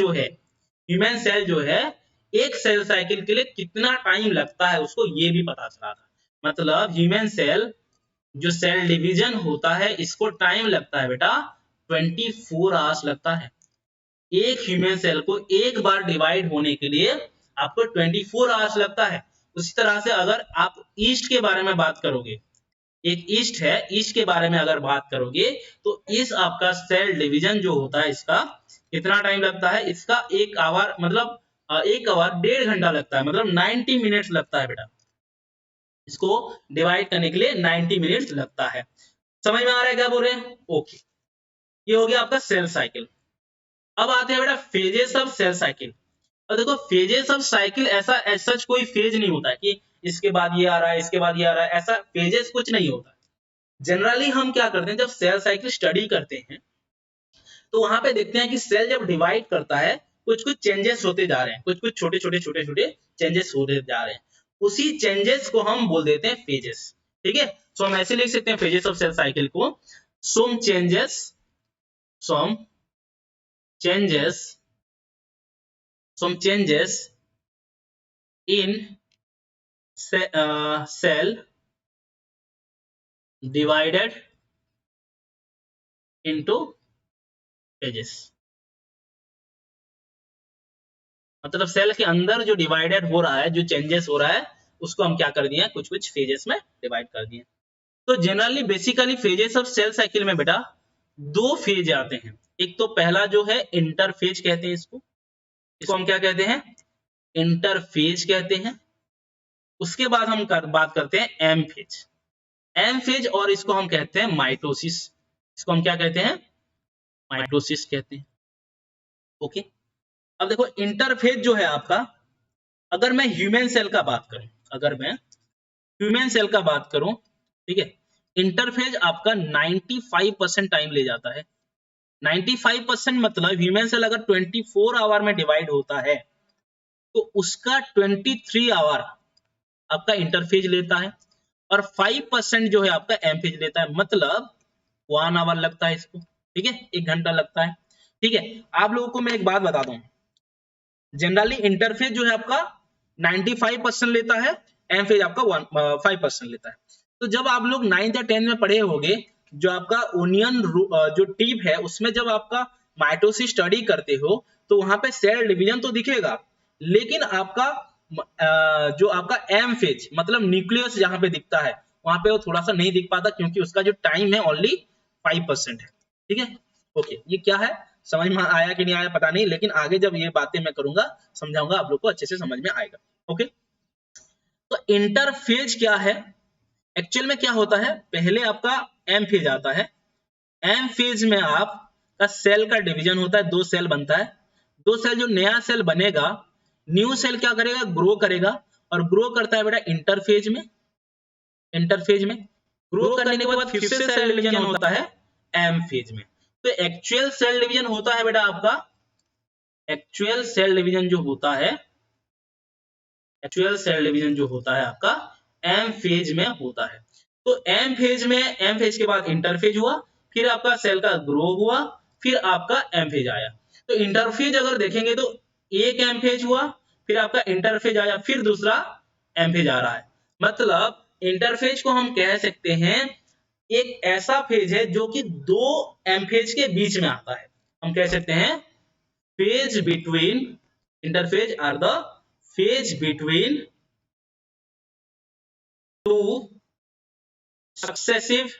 जो है एक सेल साइकिल के लिए कितना टाइम लगता है उसको, ये भी पता चला था। मतलब ह्यूमन सेल जो सेल डिवीजन होता है इसको टाइम लगता है बेटा 24 आवर्स लगता है। एक ह्यूमन सेल को एक बार डिवाइड होने के लिए आपको 24 आवर्स लगता है। उसी तरह से अगर आप ईस्ट के बारे में बात करोगे, एक ईस्ट है, ईस्ट के बारे में अगर बात करोगे तो इस आपका सेल डिवीजन जो होता है इसका कितना टाइम लगता है? इसका एक आवर मतलब 1 आवर 1.5 घंटा लगता है, मतलब 90 मिनट्स लगता है बेटा। इसको डिवाइड करने के लिए 90 मिनट्स लगता है। समझ में आ रहा है क्या बोल रहे हैं? ओके, ये हो गया आपका सेल साइकिल। अब आते हैं बेटा फेजेस ऑफ सेल साइकिल। और देखो फेजेस ऑफ साइकिल ऐसा सच कोई फेज नहीं होता है कि इसके बाद ये आ रहा है, इसके बाद ये आ रहा है, ऐसा फेजेस कुछ नहीं होता। जनरली हम क्या करते हैं, जब सेल साइकिल स्टडी करते हैं तो वहां पे देखते हैं कि सेल जब डिवाइड करता है कुछ कुछ चेंजेस होते जा रहे हैं, कुछ कुछ छोटे छोटे चेंजेस होते जा रहे हैं। उसी चेंजेस को हम बोल देते हैं फेजेस। ठीक है, सो हम ऐसे लिख सकते हैं फेजेस ऑफ सेल साइकिल को, some changes in cell divided into phases। मतलब सेल के अंदर जो डिवाइडेड हो रहा है, जो चेंजेस हो रहा है, उसको हम क्या कर दिए, कुछ कुछ फेजेस में डिवाइड कर दिए। तो generally basically phases of cell cycle में बेटा 2 फेज आते हैं। एक तो पहला जो है इंटरफेज कहते हैं इसको हम क्या कहते हैं? इंटरफेज कहते हैं। उसके बाद हम बात करते हैं एम फेज और इसको हम कहते हैं माइटोसिस। इसको हम क्या कहते हैं? माइटोसिस कहते हैं। ओके, अब देखो इंटरफेज जो है आपका, अगर मैं ह्यूमन सेल का बात करूं, ठीक है, इंटरफेज आपका 95% टाइम ले जाता है। 95% मतलब ह्यूमन सेल अगर 24 आवर में डिवाइड होता है तो उसका 23 आवर आपका इंटरफेज लेता है और 5% जो है आपका एमफेज लेता है, मतलब 1 आवर लगता है इसको। ठीक है, 1 घंटा लगता है। ठीक है, आप लोगों को मैं एक बात बता दूं, जनरली इंटरफेज जो है आपका 95% लेता है, एमफेज आपका 5% लेता है। तो जब आप लोग 9th या 10th में पढ़े होंगे, जो आपका ओनियन जो टिप है उसमें जब आपका माइटोसिस स्टडी करते हो तो वहां पे सेल डिवीजन तो दिखेगा, लेकिन आपका जो आपका एम फेज मतलब न्यूक्लियस जहां पे दिखता है वहां पे वो थोड़ा सा नहीं दिख पाता, क्योंकि उसका जो टाइम है ओनली 5% है। ठीक है, ओके, ये क्या है समझ में आया कि नहीं आया पता नहीं, लेकिन आगे जब ये बातें मैं करूंगा समझाऊंगा आप लोग को अच्छे से समझ में आएगा। ओके, तो इंटरफेज क्या है? एक्चुअल में क्या होता है, पहले आपका एम फेज आता है। एम फेज में आपका सेल का डिवीजन होता है, 2 सेल बनता है। 2 सेल, जो नया सेल बनेगा, न्यू सेल क्या करेगा, ग्रो करेगा, और ग्रो करता है बेटा इंटरफेज में ग्रो करने के बाद फिर से सेल डिवीजन होता है एम फेज में। तो एक्चुअल सेल डिवीजन होता है बेटा आपका, एक्चुअल सेल डिवीजन जो होता है आपका एम फेज में होता है। तो एम फेज के बाद इंटरफेज हुआ, फिर आपका सेल का ग्रो हुआ, फिर आपका एम फेज आया। तो इंटरफेज अगर देखेंगे तो एक एम फेज हुआ, फिर आपका इंटरफेज आया, फिर दूसरा एम फेज आ रहा है। मतलब इंटरफेज को हम कह सकते हैं एक ऐसा फेज है जो कि 2 एम फेज के बीच में आता है। हम कह सकते हैं phase between, interphase are the phase between 2 successive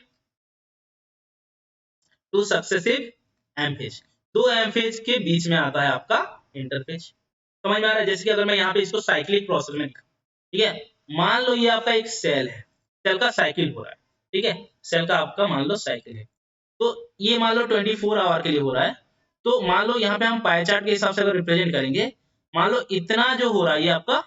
M phase. 2 M phase के बीच में आता है आपका इंटरफेज। समझ में आ रहा है? जैसे कि अगर मैं यहाँ पे इसको साइक्लिक प्रोसेस में, ठीक है, मान लो ये आपका एक सेल है, सेल का साइकिल हो रहा है। ठीक है, सेल का आपका मान लो साइकिल है। तो ये मान लो 24 आवर के लिए हो रहा है। तो मान लो यहाँ पे हम पाई चार्ट के हिसाब से अगर रिप्रेजेंट करेंगे, मान लो इतना जो हो रहा है ये आपका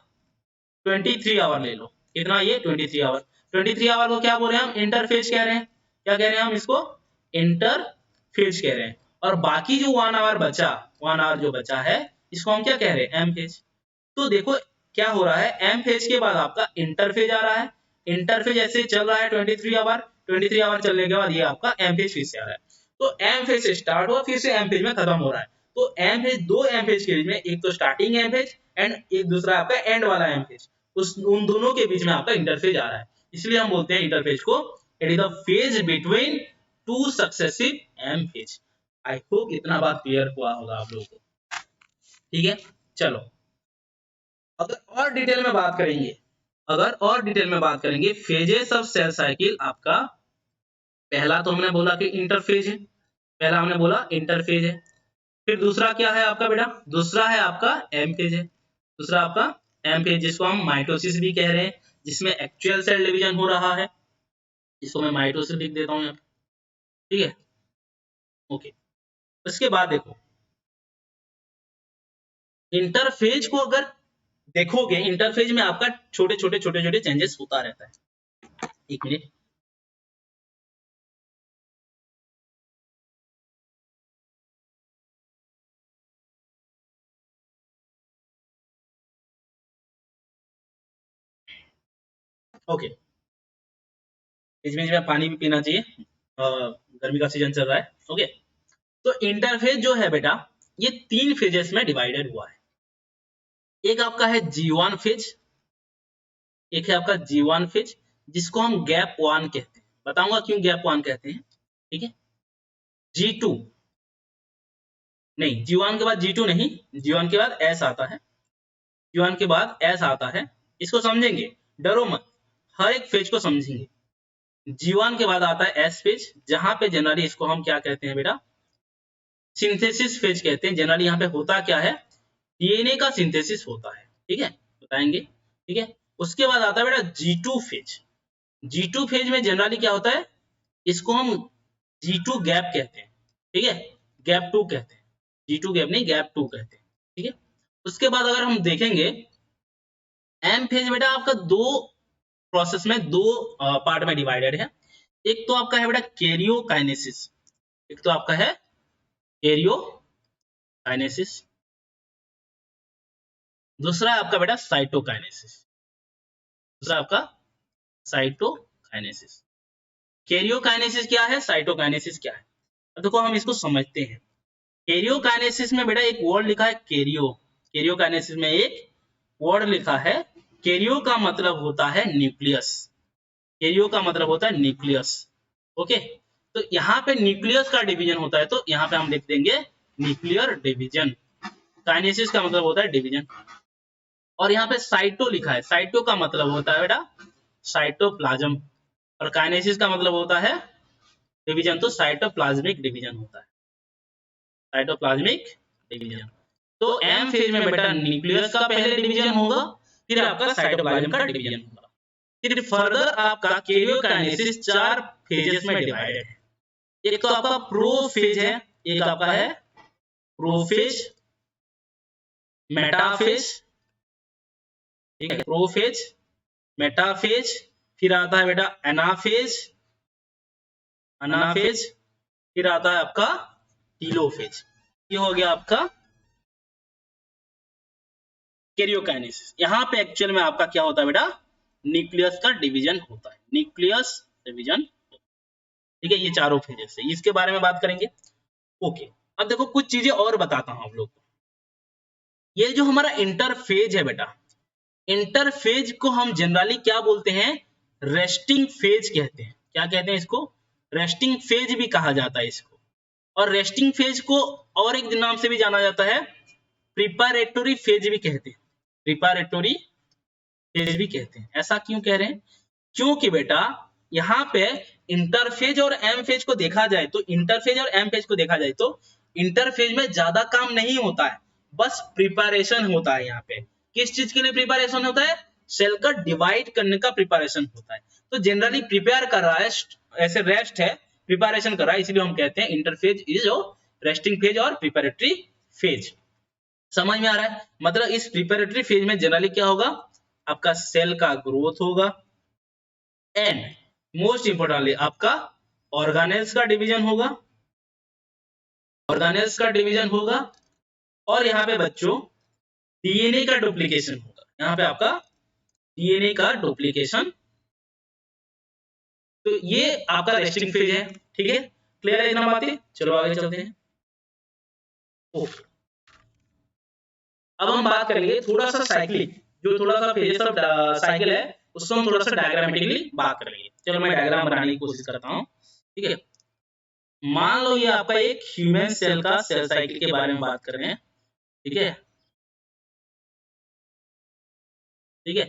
23 आवर ले लो, कितना ये 23 आवर। 23 आवर को क्या बोल रहे हैं हम, इंटरफेज कह रहे हैं। क्या कह रहे हैं हम इसको, इंटरफेज कह रहे हैं। और बाकी जो 1 आवर बचा, 1 आवर जो बचा है, इसको हम क्या कह रहे हैं, एम फेज। तो देखो क्या हो रहा है, एम फेज के बाद आपका इंटरफेज आ रहा है। इंटरफेज ऐसे चल रहा है 23 आवर, 23 आवर चलने के बाद ये आपका एम फेज फिर से आ रहा है। तो एम फेज से स्टार्ट हुआ, फिर से एम फेज में खत्म हो रहा है। तो एम फेज, दो एम फेज के बीच में, एक तो स्टार्टिंग एम फेज एंड एक दूसरा आपका एंड वाला एम फेज, उन दोनों के बीच में आपका इंटरफेज आ रहा है। इसलिए हम बोलते हैं इंटरफेज को, it is the phase between two successive M phase. I hope इतना बात क्लियर हुआ होगा आप लोगों को। ठीक है, चलो अगर और डिटेल में बात करेंगे, अगर और डिटेल में बात करेंगे फेजेस ऑफ सेल साइकिल, आपका पहला तो हमने बोला कि इंटरफेज है, पहला हमने बोला इंटरफेज है। फिर दूसरा क्या है आपका बेटा, दूसरा है आपका एम फेज है। दूसरा आपका एम फेज, जिसको हम माइटोसिस भी कह रहे हैं, जिसमें एक्चुअल सेल डिवीजन हो रहा है, इसको मैं माइटोसिस लिख देता हूं यहाँ पे। ठीक है, ओके। उसके बाद देखो इंटरफेज को अगर देखोगे, इंटरफेज में आपका छोटे छोटे चेंजेस होता रहता है। एक मिनट, ओके। बीच बीच में पानी भी पीना चाहिए, गर्मी का सीजन चल रहा है। ओके, तो इंटरफेज जो है बेटा, ये 3 फेजेस में डिवाइडेड हुआ है। एक आपका है G1 फेज, एक है आपका G1 फेज, जिसको हम गैप 1 कहते हैं। बताऊंगा क्यों गैप 1 कहते हैं। ठीक है, G2 नहीं, G1 के बाद G2 नहीं, G1 के बाद S आता है, G1 के बाद S आता है। इसको समझेंगे, डरो मत, हर एक फेज को समझेंगे। G1 के बाद आता है S फेज, जहां पे जनरली इसको हम क्या कहते हैं बेटा, सिंथेसिस फेज कहते हैं। जनरली यहाँ पे होता क्या है, डीएनए का सिंथेसिस होता है। ठीक है, बताएंगे। ठीक है, उसके बाद आता है बेटा G2 फेज। G2 फेज में जनरली क्या होता है, इसको हम G2 गैप कहते हैं। ठीक है, गैप 2 कहते हैं, G2 गैप नहीं, गैप 2 कहते हैं। ठीक है, उसके बाद अगर हम देखेंगे एम फेज बेटा, आपका दो प्रोसेस में, दो पार्ट में डिवाइडेड है। एक तो आपका है बेटा कैरियोकाइनेसिस, एक तो आपका है कैरियोकाइनेसिस, दूसरा है आपका बेटा साइटोकाइनेसिस, दूसरा आपका साइटोकाइनेसिस। कैरियोकाइनेसिस क्या है, साइटोकाइनेसिस क्या है, अब देखो हम इसको समझते हैं। कैरियोकाइनेसिस में बेटा एक वर्ड लिखा है कैरियो, कैरियोकाइनेसिस में एक वर्ड लिखा है, कैरियो का मतलब होता है न्यूक्लियस, कैरियो का मतलब होता है न्यूक्लियस। ओके, तो यहाँ पे न्यूक्लियस का डिवीजन होता है, तो यहाँ पे हम लिख देंगे न्यूक्लियर डिवीजन। काइनेसिस का मतलब होता है डिवीजन। और यहाँ पे साइटो लिखा है, साइटो का मतलब होता है बेटा साइटोप्लाज्म, और काइनेसिस का मतलब होता है डिवीजन, तो साइटोप्लाज्मिक डिवीजन होता है, साइटोप्लाज्मिक डिवीजन। तो एम फेज में बेटा न्यूक्लियस का पहले डिवीजन होगा, फिर आपका साइटोप्लाज्म का डिवीजन होगा। फिर फर्दर आपका कैरियोकाइनेसिस 4 फेजेस में डिवाइडेड है। एक तो आपका प्रोफेज है, एक आपका है प्रोफेज, मेटाफेज। ठीक है, प्रोफेज, मेटाफेज, फिर आता है बेटा एनाफेज, अनाफेज, फिर आता है आपका टीलोफेज। ये हो गया आपका कैरियोकाइनेसिस। यहाँ पे एक्चुअल में आपका क्या होता है बेटा, न्यूक्लियस का डिवीजन होता है, न्यूक्लियस डिवीजन। ठीक है, ये चारों फेजेस है, इसके बारे में बात करेंगे। ओके, अब देखो कुछ चीजें और बताता हूं आप लोग को। ये जो हमारा इंटरफेज है बेटा, इंटरफेज को हम जनरली क्या बोलते हैं, रेस्टिंग फेज कहते हैं। क्या कहते हैं इसको, रेस्टिंग फेज भी कहा जाता है इसको। और रेस्टिंग फेज को और एक नाम से भी जाना जाता है, प्रिपरेटरी फेज भी कहते हैं, प्रिपरेटरी फेज भी कहते हैं। ऐसा क्यों कह रहे हैं, क्योंकि बेटा यहाँ पे इंटरफेज और एम फेज को देखा जाए तो, इंटरफेज और एम फेज को देखा जाए तो इंटरफेज में ज्यादा काम नहीं होता है, बस प्रिपरेशन होता है। यहाँ पे किस चीज के लिए प्रिपरेशन होता है, सेल का डिवाइड करने का प्रिपरेशन होता है। तो जनरली प्रिपेयर कर रहा है, ऐसे रेस्ट है, प्रिपरेशन कर रहा है, इसलिए हम कहते हैं इंटरफेज इज रेस्टिंग फेज और प्रिपरेटरी फेज। समझ में आ रहा है? मतलब इस प्रिपरेटरी फेज में जनरली क्या होगा, आपका सेल का ग्रोथ होगा एंड मोस्ट इंपोर्टेंटली आपका ऑर्गेनेल्स का डिवीजन होगा, ऑर्गेनेल्स का डिवीजन होगा, और यहाँ पे बच्चों डीएनए का डुप्लीकेशन होगा, यहाँ पे आपका डीएनए का डुप्लीकेशन। तो ये आपका रेस्टिंग फेज है, ठीक है, क्लियर है इतना बातें? चलो आगे चलते हैं। ओके, अब हम बात करेंगे थोड़ा सा साइक्लिक, जो थोड़ा सा फेजेस ऑफ साइकिल है उसको हम थोड़ा सा डायग्रामेटिकली बात करेंगे। चलो मैं डायग्राम बनाने की कोशिश करता हूँ, ठीक है। मान लो ये आपका एक ह्यूमन सेल का सेल साइकिल के बारे में बात कर रहे हैं, ठीक है, ठीक है।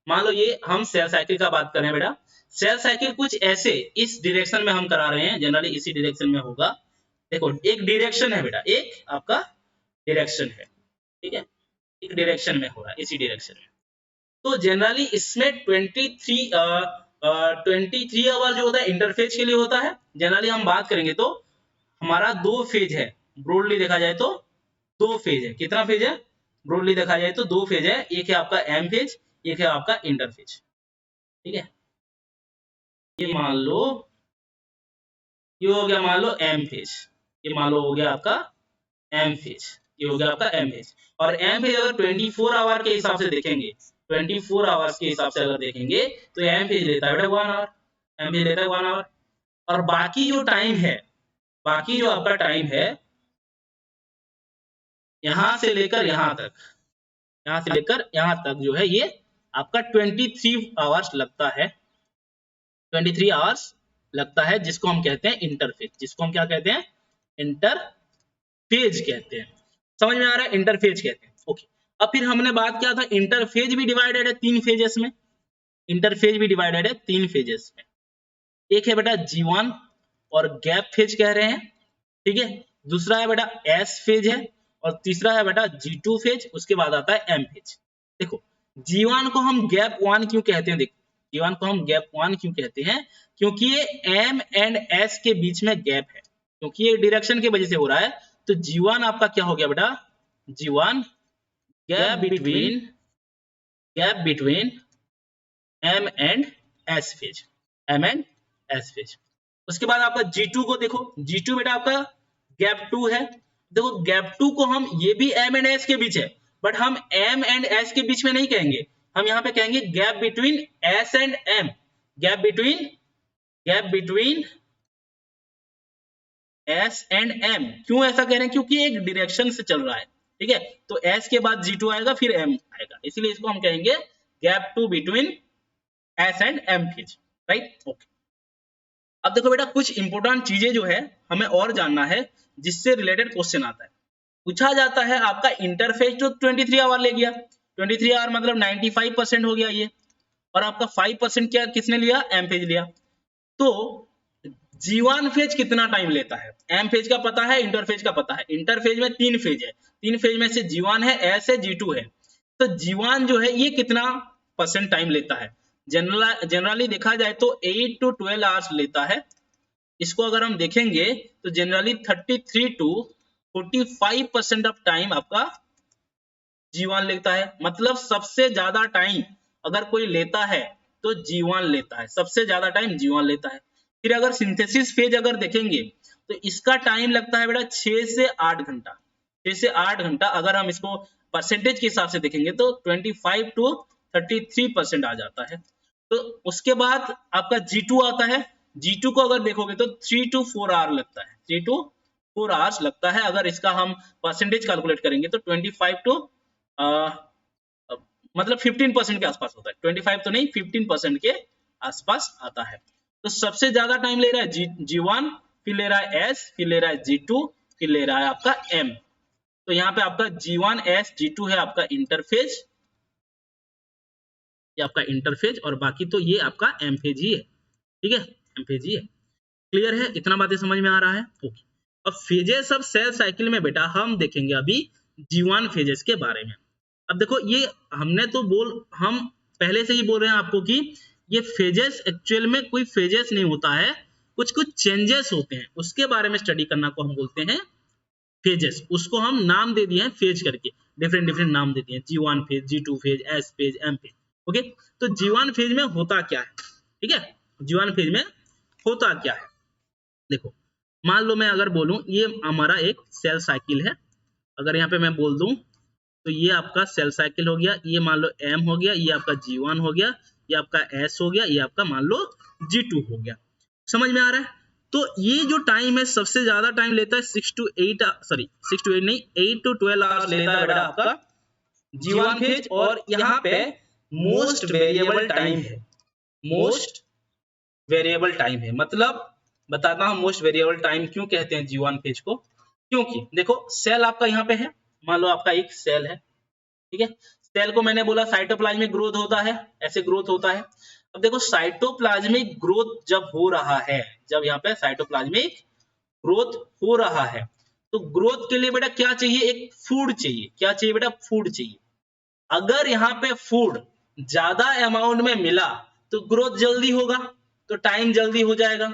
मान लो ये हम सेल साइकिल का बात कर रहे हैं बेटा। सेल साइकिल कुछ ऐसे इस डायरेक्शन में हम करा रहे हैं, जनरली इसी डायरेक्शन में होगा। देखो एक डायरेक्शन है बेटा, एक आपका डायरेक्शन है, ठीक है, एक डायरेक्शन में हो रहा है, इसी डायरेक्शन में। तो जनरली इसमें 23 आवर जो होता है इंटरफेज के लिए होता है। जनरली हम बात करेंगे तो हमारा दो फेज है, ब्रॉडली देखा जाए तो दो फेज है। कितना फेज है? ब्रॉडली देखा जाए तो दो फेज है, एक है आपका एम फेज, एक है आपका इंटरफेज, ठीक है। ये मान लो ये हो गया, मान लो एम फेज, ये मान लो हो गया आपका एम फेज, ये हो गया आपका एम फेज। और एम फेज अगर 24 आवर के हिसाब से देखेंगे, 24 आवर्स के हिसाब से अगर देखेंगे तो एम फेज लेता है बेटा 1 आवर, एम फेज लेता है 1 आवर। और बाकी जो टाइम है, बाकी जो आपका टाइम है यहां से लेकर यहां तक, यहां से लेकर यहां तक जो है ये आपका 23 आवर्स लगता है, 23 आवर्स लगता है, जिसको हम कहते हैं इंटरफेज, जिसको हम क्या कहते हैं? इंटरफेज कहते हैं। समझ में आ रहा है? इंटरफेज कहते हैं। ओके, अब फिर हमने बात किया था इंटरफेज भी डिवाइडेड है 3 फेजेस में, इंटरफेज भी डिवाइडेड है 3 फेजेस में। एक है बेटा G1 और गैप फेज कह रहे हैं, ठीक है। दूसरा है बेटा S फेज है, और तीसरा है बेटा G2 फेज, उसके बाद आता है M फेज। देखो G1 को हम गैप 1 क्यों कहते हैं? देखो G1 को हम गैप 1 क्यों कहते हैं? क्योंकि ये M एंड S के बीच में गैप है, क्योंकि ये डायरेक्शन की वजह से हो रहा है। तो G1 आपका क्या हो गया बेटा? G1 gap between M and S phase, M and S phase. उसके बाद आपका G2 को देखो, G2 बेटा आपका गैप 2 है। देखो गैप 2 को हम, ये भी M एंड S के बीच है, बट हम M एंड S के बीच में नहीं कहेंगे, हम यहाँ पे कहेंगे gap between S and M, gap between S and M। क्यों ऐसा कह रहे हैं? क्योंकि एक डायरेक्शन से चल रहा है, ठीक है। तो S के बाद G2 आएगा, फिर M आएगा, इसलिए इसको हम कहेंगे gap 2 between S and M phase, right. Okay, अब देखो बेटा कुछ इंपॉर्टेंट चीजें जो है हमें और जानना है, जिससे रिलेटेड क्वेश्चन आता है। पूछा जाता है आपका इंटरफेज तो 23 आवर ले गया, 23 आवर मतलब 95% हो गया ये, और आपका 5% क्या किसने लिया? एम फेज लिया। तो G1 फेज कितना टाइम लेता है? एम फेज का पता है, इंटरफेज का पता है। इंटरफेज में 3 फेज है, 3 फेज में से G1 है, S है, G2 है। तो G1 जो है ये कितना % टाइम लेता है? जनरली देखा जाए तो 8 to 12 आवर्स लेता है। इसको अगर हम देखेंगे तो जनरली 33 to 45% ऑफ टाइम आपका G1 लेता है। मतलब सबसे ज्यादा टाइम अगर कोई लेता है तो G1 लेता है, सबसे ज्यादा टाइम G1 लेता है। फिर अगर सिंथेसिस फेज अगर देखेंगे तो इसका टाइम लगता है बेटा 6 से 8 घंटा, 6 से 8 घंटा। अगर हम इसको परसेंटेज के हिसाब से देखेंगे तो 25 to 33% आ जाता है। तो उसके बाद आपका G2 आता है। G2 को अगर देखोगे तो 3 to 4 आवर लगता है, 3 to 4 आवर्स लगता है। अगर इसका हम परसेंटेज कैलकुलेट करेंगे तो 25 to मतलब 15% के आसपास होता है, 25 तो नहीं 15% के आसपास आता है। तो सबसे ज्यादा टाइम ले रहा है G1, फिर ले रहा है S, फिर ले रहा है G2, फिर ले रहा है आपका M। तो यहाँ पे आपका G1 S G2 है आपका इंटरफेज, ये आपका इंटरफेज, और बाकी तो ये आपका एम फेज ही है, ठीक है, एम फेज ही है। क्लियर है? इतना बातें समझ में आ रहा है? ओके, अब फेजेस ऑफ सेल साइकिल में बेटा हम देखेंगे अभी G1 फेजेस के बारे में। अब देखो ये हमने तो हम पहले से ही बोल रहे हैं आपको कि ये फेजेस एक्चुअल में कोई फेजेस नहीं होता है, कुछ कुछ चेंजेस होते हैं, उसके बारे में स्टडी करना को हम बोलते हैं फेजेस। उसको हम नाम दे दिए हैं फेज करके, डिफरेंट डिफरेंट नाम दे दिए हैं, G1 phase, G2 phase, S phase, M phase. Okay, तो G1 फेज में होता क्या है, ठीक है, G1 फेज में होता क्या है। देखो, मान लो मैं अगर बोलूं ये हमारा एक सेल साइकिल है, अगर यहाँ पे मैं बोल दूं तो ये आपका सेल साइकिल हो गया, ये मान लो M हो गया, ये आपका G1 हो गया, ये आपका S हो गया, ये आपका मान लो G2 हो गया। समझ में आ रहा है? तो ये जो टाइम है सबसे ज्यादा टाइम लेता है 6 to 8 नहीं 8 to 12 आवर्स लेता है बेटा आपका G1 फेज। और यहाँ पे मोस्ट वेरिएबल टाइम है, मोस्ट वेरिएबल टाइम है। मतलब बताता हूँ मोस्ट वेरिएबल टाइम क्यों कहते हैं G1 फेज को, क्योंकि देखो सेल आपका यहाँ पे है, मान लो आपका एक सेल है, ठीक है, सेल को मैंने बोला साइटोप्लाज्मिक ग्रोथ होता है, ऐसे ग्रोथ होता है। अब देखो साइटोप्लाज्मिक ग्रोथ जब हो रहा है, जब यहाँ पे साइटोप्लाज्मिक ग्रोथ हो रहा है, तो ग्रोथ के लिए बेटा क्या चाहिए, एक फूड चाहिए। क्या चाहिए बेटा, फूड चाहिए। अगर यहाँ पे फूड ज्यादा अमाउंट में मिला तो ग्रोथ जल्दी होगा, तो टाइम जल्दी हो जाएगा।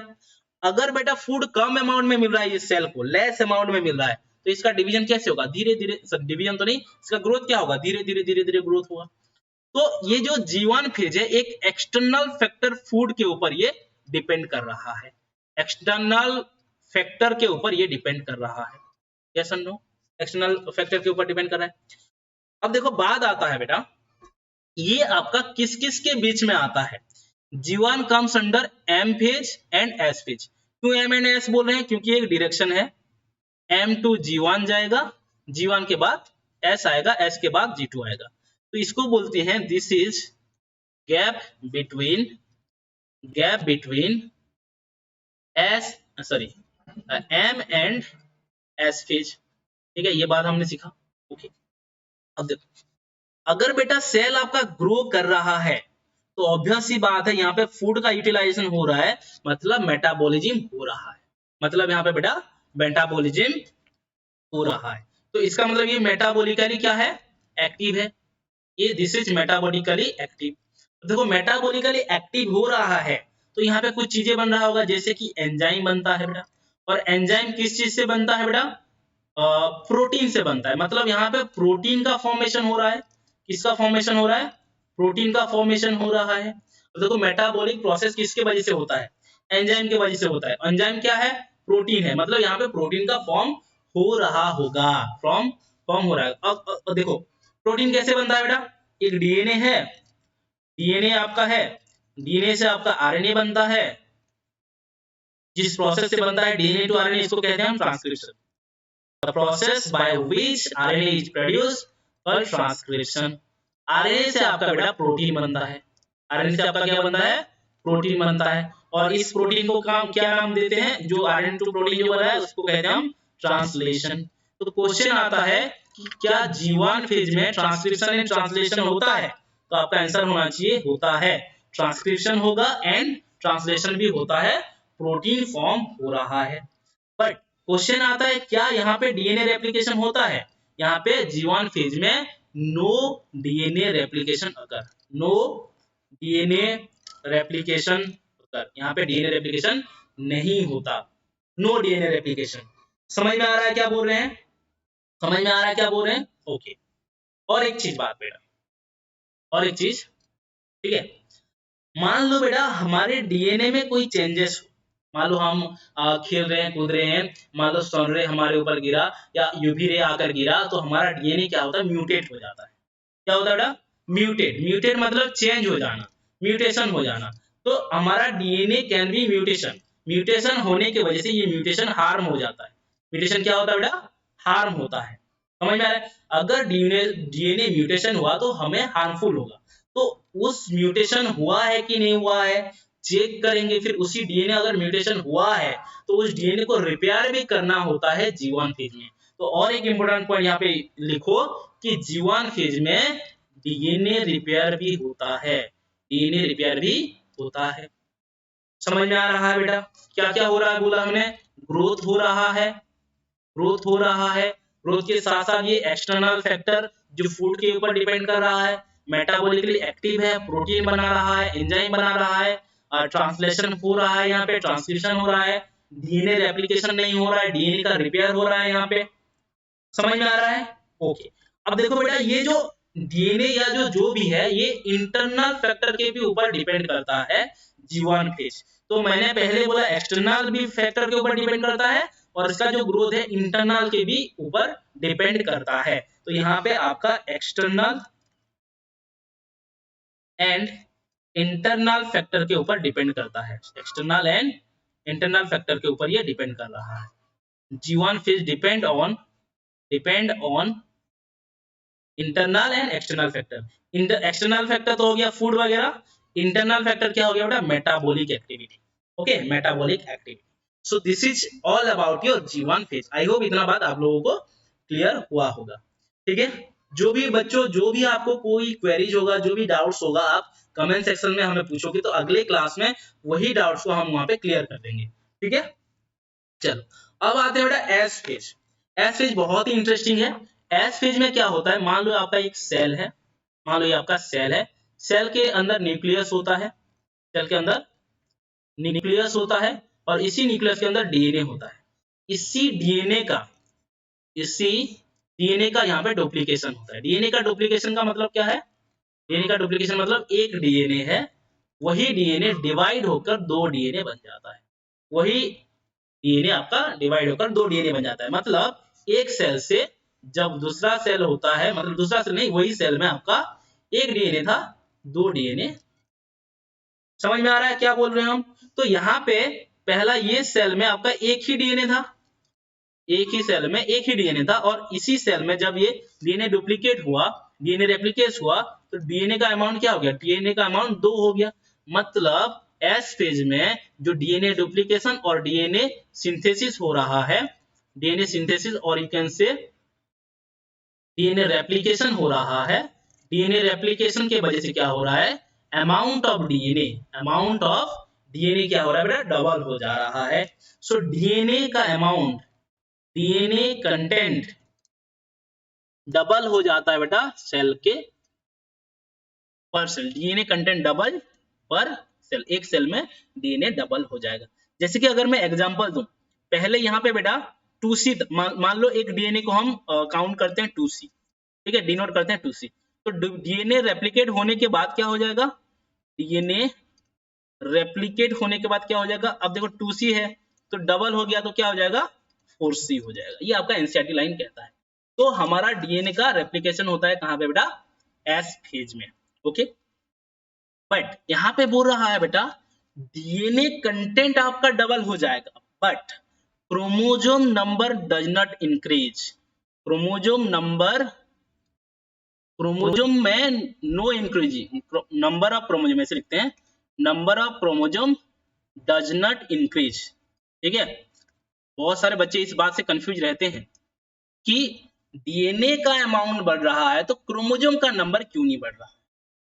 अगर बेटा फूड कम अमाउंट में मिल रहा है, ये सेल को लेस अमाउंट में मिल रहा है, तो इसका डिवीजन कैसे होगा, धीरे धीरे, डिवीजन तो नहीं, इसका ग्रोथ क्या होगा, धीरे धीरे धीरे धीरे ग्रोथ होगा। तो ये जो G1 फेज है एक एक्सटर्नल फैक्टर फूड के ऊपर ये डिपेंड कर रहा है, एक्सटर्नल फैक्टर के ऊपर ये डिपेंड कर रहा है। यस और नो, एक्सटर्नल फैक्टर के ऊपर डिपेंड कर रहा है। अब देखो बाद आता है बेटा, ये आपका किस किस के बीच में आता है, G1 comes under M phase and S phase. क्यों M एंड S बोल रहे हैं, क्योंकि एक डायरेक्शन है, M to G1 जाएगा, G1 के बाद S आएगा, S के बाद G2 आएगा, तो इसको बोलते हैं this is gap between S sorry M and S phase. ठीक है, ये बात हमने सीखा। ओके, अब देखो अगर बेटा सेल आपका ग्रो कर रहा है तो ऑब्वियस सी बात है यहाँ पे फूड का यूटिलाइजेशन हो रहा है, मतलब मेटाबॉलिज्म हो रहा है, मतलब यहाँ पे बेटा मेटाबॉलिज्म हो रहा है। तो इसका मतलब ये मेटाबॉलिकली क्या है, एक्टिव है, ये दिस इज मेटाबॉलिकली एक्टिव। देखो मेटाबॉलिकली एक्टिव हो रहा है तो यहाँ पे कुछ चीजें बन रहा होगा, जैसे कि एंजाइम बनता है बेटा, और एंजाइम किस चीज से बनता है बेटा, प्रोटीन से बनता है। मतलब यहाँ पे प्रोटीन का फॉर्मेशन हो रहा है, किसका फॉर्मेशन हो रहा है, प्रोटीन का फॉर्मेशन हो रहा है। तो देखो मेटाबॉलिक प्रोसेस किसके वजह से होता है, एंजाइम की वजह से होता है। एंजाइम क्या है, प्रोटीन है, मतलब यहाँ पे प्रोटीन का फॉर्म हो रहा होगा, फॉर्म हो रहा है। अब देखो प्रोटीन कैसे बनता है बेटा, एक डीएनए है, डीएनए आपका है, डीएनए से आपका आरएनए बनता है, जिस प्रोसेस से बनता है डीएनए टू आरएनए, इसको कहते हैं हम transcription. The process by which RNA is produced पर ट्रांसक्रिप्शन। आरएनए से आपका बेटा प्रोटीन बनता है, आरएनए से आपका क्या बनता है, प्रोटीन बनता है। और इस प्रोटीन को क्या नाम देते हैं, जो आरएनए टू प्रोटीन जो बना है उसको कहते हैं हम ट्रांसलेशन। तो क्वेश्चन आता है कि क्या G1 फेज में ट्रांसक्रिप्शन एंड ट्रांसलेशन होता है, तो आपका आंसर होना चाहिए होता है, ट्रांसक्रिप्शन होगा एंड ट्रांसलेशन भी होता है, प्रोटीन फॉर्म हो रहा है। बट क्वेश्चन आता है क्या यहाँ पे डीएनए रेप्लिकेशन होता है, यहाँ पे G1 फेज में नो डीएनए रेप्लिकेशन अगर, नो डीएनए रेप्लिकेशन अगर, यहाँ पे डीएनए रेप्लिकेशन नहीं होता, नो डीएनए रेप्लिकेशन। समझ में आ रहा है क्या बोल रहे हैं, समझ में आ रहा है क्या बोल रहे हैं। ओके, और एक चीज बात बेटा, और एक चीज, ठीक है, मान लो बेटा हमारे डीएनए में कोई चेंजेस हो, मान लो हम खेल रहे हैं, कूद रहे हैं, मान लो सन रे हमारे ऊपर गिरा या यूवी रे आकर गिरा, तो हमारा डीएनए क्या होता है, म्यूटेट हो जाता है। क्या होता है बेटा, म्यूटेट मतलब चेंज हो जाना, म्यूटेशन हो जाना। तो हमारा डीएनए कैन बी म्यूटेशन होने की वजह से ये म्यूटेशन हार्म हो जाता है। म्यूटेशन क्या होता है बेटा, हार्म होता है। समझ में आ रहा है, अगर डीएनए म्यूटेशन हुआ तो हमें हार्मफुल होगा, तो उस म्यूटेशन हुआ है कि नहीं हुआ है चेक करेंगे। फिर उसी डीएनए अगर म्यूटेशन हुआ है तो उस डीएनए को रिपेयर भी करना होता है G1 फेज में। तो और एक इंपॉर्टेंट पॉइंट यहाँ पे लिखो कि G1 फेज में डीएनए रिपेयर भी होता है, डीएनए रिपेयर भी होता है। समझ में आ रहा है बेटा, क्या क्या हो रहा है, बोला हमने ग्रोथ हो रहा है, ग्रोथ के साथ साथ ये एक्सटर्नल फैक्टर जो फूड के ऊपर डिपेंड कर रहा है, मेटाबॉलिकली एक्टिव है, प्रोटीन बना रहा है, एंजाइम बना रहा है, ट्रांसलेशन हो रहा है, यहाँ पे ट्रांसलेशन हो रहा है, डीएनए रेप्लिकेशन नहीं हो रहा है, डीएनए का रिपेयर हो रहा है, यहाँ पे समझ में आ रहा है। ओके, अब देखो बेटा ये जो डीएनए या जो भी है ये इंटरनल फैक्टर के भी ऊपर डिपेंड करता है G1 फेज। तो मैंने पहले बोला एक्सटर्नल भी फैक्टर के ऊपर डिपेंड करता है और इसका जो ग्रोथ है इंटरनल के भी ऊपर डिपेंड करता है। तो यहाँ पे आपका एक्सटर्नल एंड इंटरनल फैक्टर के ऊपर डिपेंड करता है, एक्सटर्नल एंड इंटरनल फैक्टर के ऊपर ये डिपेंड कर रहा है। G1 phase depend on internal and external factor. External factor तो हो गया फूड वगैरह, इंटरनल फैक्टर क्या हो गया बेटा, metabolic activity. Okay, metabolic activity. So this is all about your G1 phase. I hope इतना बात आप लोगों को क्लियर हुआ होगा। ठीक है, जो भी बच्चों जो भी आपको कोई क्वेरीज होगा, जो भी डाउट्स होगा, आप कमेंट सेक्शन में हमें पूछोगे तो अगले क्लास में वही डाउट्स को हम वहां पे क्लियर कर देंगे। ठीक है, चलो अब आते हैं बेटा एस फेज। एस फेज बहुत ही इंटरेस्टिंग है। एस फेज में क्या होता है, मान लो आपका एक सेल है, मान लो ये आपका सेल है, सेल के अंदर न्यूक्लियस होता है, सेल के अंदर न्यूक्लियस होता है और इसी न्यूक्लियस के अंदर डीएनए होता है। इसी डीएनए का यहाँ पे डुप्लीकेशन होता है। डीएनए का डुप्लीकेशन का मतलब क्या है, डीएनए का डुप्लीकेशन मतलब एक डीएनए है, वही डीएनए डिवाइड होकर दो डीएनए बन जाता है, वही डीएनए आपका डिवाइड होकर दो डीएनए बन जाता है। मतलब एक सेल से जब दूसरा सेल होता है, मतलब दूसरा सेल नहीं, वही सेल में आपका एक डीएनए था, दो डीएनए। समझ में आ रहा है क्या बोल रहे हैं हम। तो यहाँ पे पहला ये सेल में आपका एक ही डीएनए था, एक ही सेल में एक ही डीएनए था और इसी सेल में जब ये डीएनए डुप्लीकेट हुआ, डीएनए रेप्लिकेट हुआ तो डीएनए का अमाउंट क्या हो गया, डीएनए का अमाउंट 2 हो गया। मतलब एस फेज में जो डीएनए डुप्लीकेशन और डीएनए सिंथेसिस हो रहा है, डीएनए सिंथेसिस और you can say DNA replication हो रहा है। डीएनए रेप्लिकेशन के वजह से क्या हो रहा है, अमाउंट ऑफ डीएनए क्या हो रहा है बेटा, डबल हो जा रहा है। सो डीएनए का अमाउंट, डीएनए कंटेंट डबल हो जाता है बेटा सेल के पर सेल, डीएनए कंटेंट डबल पर सेल, एक सेल में डीएनए डबल हो जाएगा। जैसे कि अगर मैं एग्जांपल दूं, पहले यहाँ पे बेटा 2C, मान लो एक डीएनए को हम काउंट करते हैं 2C, ठीक है, डिनोट करते हैं 2C। तो डीएनए रेप्लिकेट होने के बाद क्या हो जाएगा, डीएनए रेप्लिकेट होने के बाद क्या हो जाएगा, अब देखो 2C है तो डबल हो गया तो क्या हो जाएगा, 4C हो जाएगा। ये आपका एनसीईआरटी लाइन कहता है। तो हमारा डीएनए का रेप्लिकेशन होता है कहां पे बेटा, एस फेज में। ओके, बट यहां पे बोल रहा है बेटा डीएनए कंटेंट आपका डबल हो जाएगा but chromosome number does not increase. Chromosome में no increasing, number of chromosome ऐसे लिखते हैं, number of chromosome does not increase. ठीक है, बहुत सारे बच्चे इस बात से कंफ्यूज रहते हैं कि डीएनए का अमाउंट बढ़ रहा है तो क्रोमोसोम का नंबर क्यों नहीं बढ़ रहा।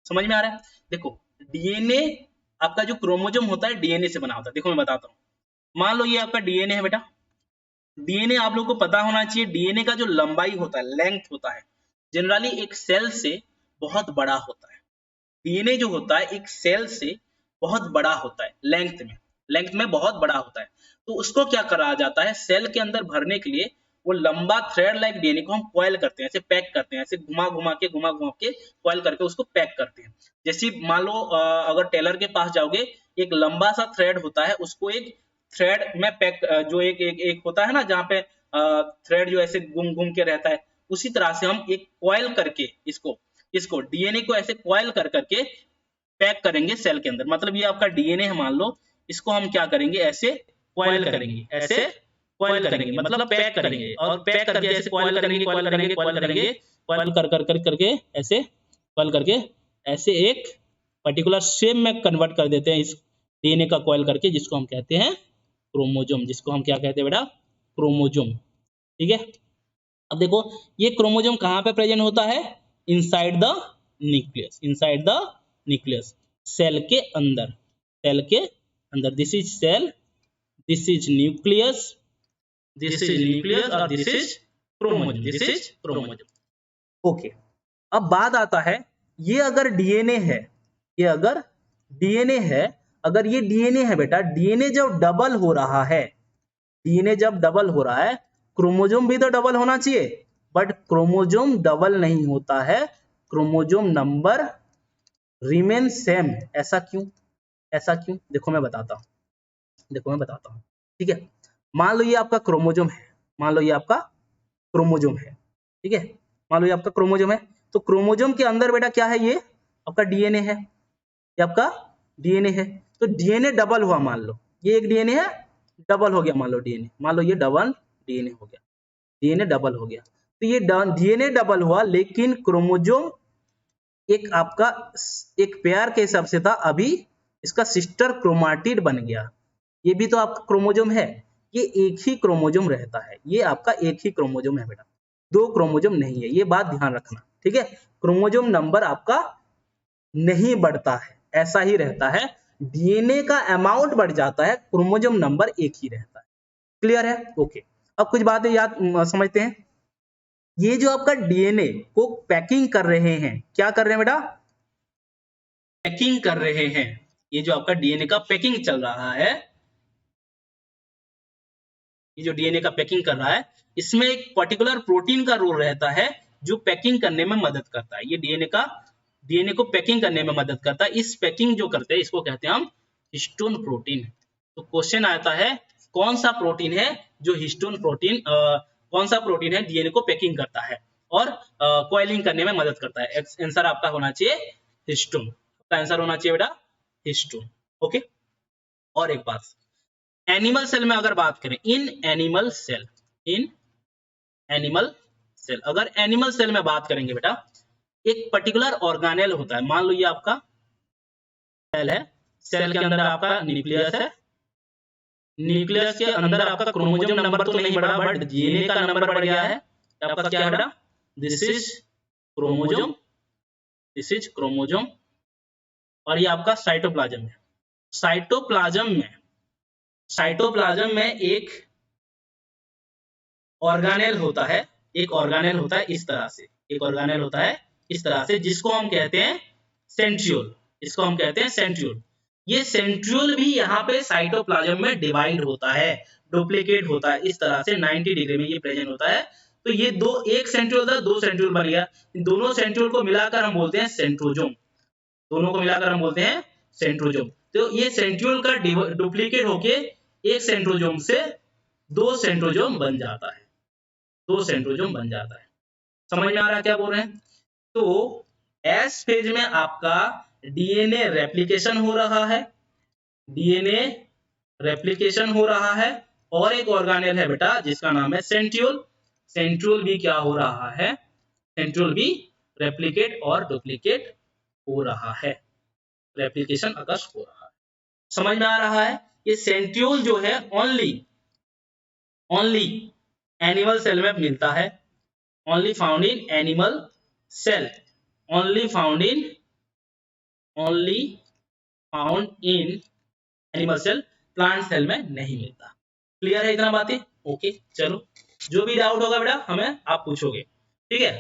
समझ में आ रहा है। देखो डीएनए आपका जो क्रोमोसोम होता है डीएनए से बना होता है। देखो मैं बताता हूँ, मान लो ये आपका डीएनए है बेटा, डीएनए आप लोग को पता होना चाहिए, डीएनए का जो लंबाई होता है, लेंथ होता है, जनरली एक सेल से बहुत बड़ा होता है। डीएनए जो होता है एक सेल से बहुत बड़ा होता है, लेंथ में बहुत बड़ा होता है। तो उसको क्या करा जाता है, सेल के अंदर भरने के लिए वो लंबा थ्रेड लाइक डीएनए को हम कॉइल करते हैं, ऐसे पैक करते हैं, ऐसे घुमा घुमा के कॉइल करके उसको पैक करते हैं। जैसे मान लो अगर टेलर के पास जाओगे, एक लंबा सा थ्रेड होता है, उसको एक थ्रेड में पैक, जो एक होता है ना जहाँ पे थ्रेड जो ऐसे घूम के रहता है, उसी तरह से हम एक कॉइल करके इसको डीएनए को ऐसे कॉइल करके पैक करेंगे सेल के अंदर। मतलब ये आपका डीएनए है, मान लो इसको हम क्या करेंगे, ऐसे कॉइल करेंगे, ऐसे कॉइल करेंगे, मतलब पैक करेंगे, और पैक करके ऐसे कॉइल करेंगे, कॉइल करके ऐसे कॉइल करके ऐसे एक पर्टिकुलर शेप में कन्वर्ट कर देते हैं इस डीएनए का कॉइल करके, जिसको हम कहते हैं क्रोमोसोम, जिसको हम क्या कहते हैं बेटा, क्रोमोसोम। ठीक है, अब देखो ये क्रोमोसोम कहाँ पे प्रेजेंट होता है, इनसाइड द न्यूक्लियस, सेल के अंदर, this is cell, this is nucleus और दिस इज क्रोमोसोम, ओके। अब बात आता है ये अगर डीएनए है, ये अगर डीएनए है, अगर ये डीएनए है बेटा, डीएनए जब डबल हो रहा है, डीएनए जब डबल हो रहा है, क्रोमोजोम भी तो डबल होना चाहिए, बट क्रोमोजोम डबल नहीं होता है, क्रोमोजोम नंबर रिमेन सेम। ऐसा क्यों? ऐसा क्यों? देखो मैं बताता हूँ, देखो मैं बताता हूँ, ठीक है। मान लो ये आपका क्रोमोजोम है, मान लो ये आपका क्रोमोजोम है, ठीक है, मान लो ये आपका क्रोमोजोम है, तो क्रोमोजोम के अंदर बेटा क्या है, ये आपका डीएनए है, ये आपका डीएनए है, तो डीएनए डबल हुआ, मान लो ये एक डीएनए है, डबल हो गया, मान लो डीएनए, मान लो ये डबल डीएनए हो गया, डीएनए डबल हो गया, तो ये डीएनए डबल हुआ, लेकिन क्रोमोजोम एक आपका एक पेयर के हिसाब से था, अभी इसका सिस्टर क्रोमाटिड बन गया। ये भी तो आपका क्रोमोजोम है, ये एक ही क्रोमोजोम रहता है, ये आपका एक ही क्रोमोजोम है बेटा, दो क्रोमोजोम नहीं है, ये बात ध्यान रखना, ठीक है। क्रोमोजोम नंबर आपका नहीं बढ़ता है, ऐसा ही रहता है, डीएनए का अमाउंट बढ़ जाता है, क्रोमोजोम नंबर एक ही रहता है। क्लियर है? ओके। अब कुछ बातें याद समझते हैं। ये जो आपका डीएनए को पैकिंग कर रहे हैं, क्या कर रहे हैं बेटा? पैकिंग कर रहे हैं। ये जो आपका डीएनए का पैकिंग चल रहा है, ये जो डीएनए का पैकिंग कर रहा है, इसमें एक पर्टिकुलर प्रोटीन का रोल रहता है जो पैकिंग करने में मदद करता है। ये डीएनए को पैकिंग करने में मदद करता है। इस पैकिंग जो करते हैं इसको कहते हैं हम हिस्टोन प्रोटीन। तो क्वेश्चन आता है कौन सा प्रोटीन है जो हिस्टोन प्रोटीन, कौन सा प्रोटीन है डीएनए को पैकिंग करता है और कॉइलिंग करने में मदद करता है। आंसर आपका होना चाहिए हिस्टोन, आपका आंसर होना चाहिए बेटा हिस्टोन। ओके। और एक बात, एनिमल सेल में अगर बात करें, इन एनिमल सेल, अगर एनिमल सेल में बात करेंगे बेटा, एक पर्टिकुलर ऑर्गेनेल होता है। मान लो ये आपका सेल है, सेल के अंदर आपका न्यूक्लियस है, न्यूक्लियस के अंदर आपका क्रोमोसोम नंबर तो नहीं बढ़ा, बट डीएनए का नंबर बढ़ गया है। आपका क्या है बेटा? This is chromosome, this is chromosome, और ये आपका साइटोप्लाज्म है। साइटोप्लाज्म में एक ऑर्गेनेल होता है, एक ऑर्गेनेल होता है इस तरह से, एक ऑर्गेनेल होता है इस तरह से, जिसको हम कहते हैं सेंट्रियोल, इसको हम कहते हैं सेंट्रियोल। ये सेंट्रियोल भी यहाँ पे साइटोप्लाज्म में डिवाइड होता है, डुप्लीकेट होता है इस तरह से 90 डिग्री में ये प्रेजेंट होता है। तो ये दो, एक सेंट्रियोल था, दो सेंट्रियोल बन गया, इन दोनों सेंट्रियोल को मिलाकर हम बोलते हैं सेंट्रोजोम, दोनों को मिलाकर हम बोलते हैं सेंट्रोजोम। तो ये सेंट्रियोल का डुप्लीकेट होके एक सेंट्रोजोम से दो सेंट्रोजोम बन जाता है, दो सेंट्रोजोम बन जाता है। समझ में आ रहा है क्या बोल रहे हैं? तो एस फेज में आपका डीएनए रेप्लिकेशन हो रहा है, डीएनए रेप्लिकेशन हो रहा है, और एक ऑर्गेनेल है बेटा जिसका नाम है सेंट्रियोल, सेंट्रियोल भी क्या हो रहा है? सेंट्रियोल भी रेप्लिकेट और डुप्लीकेट हो रहा है, रेप्लिकेशन अकर्स हो रहा है। समझ में आ रहा है? ये सेंट्रियोल जो है ओनली एनिमल सेल में मिलता है, only found in animal cell, only found in animal cell, plant cell में नहीं मिलता। क्लियर है इतना बातें? ओके। चलो, जो भी डाउट होगा बेटा हमें आप पूछोगे, ठीक है।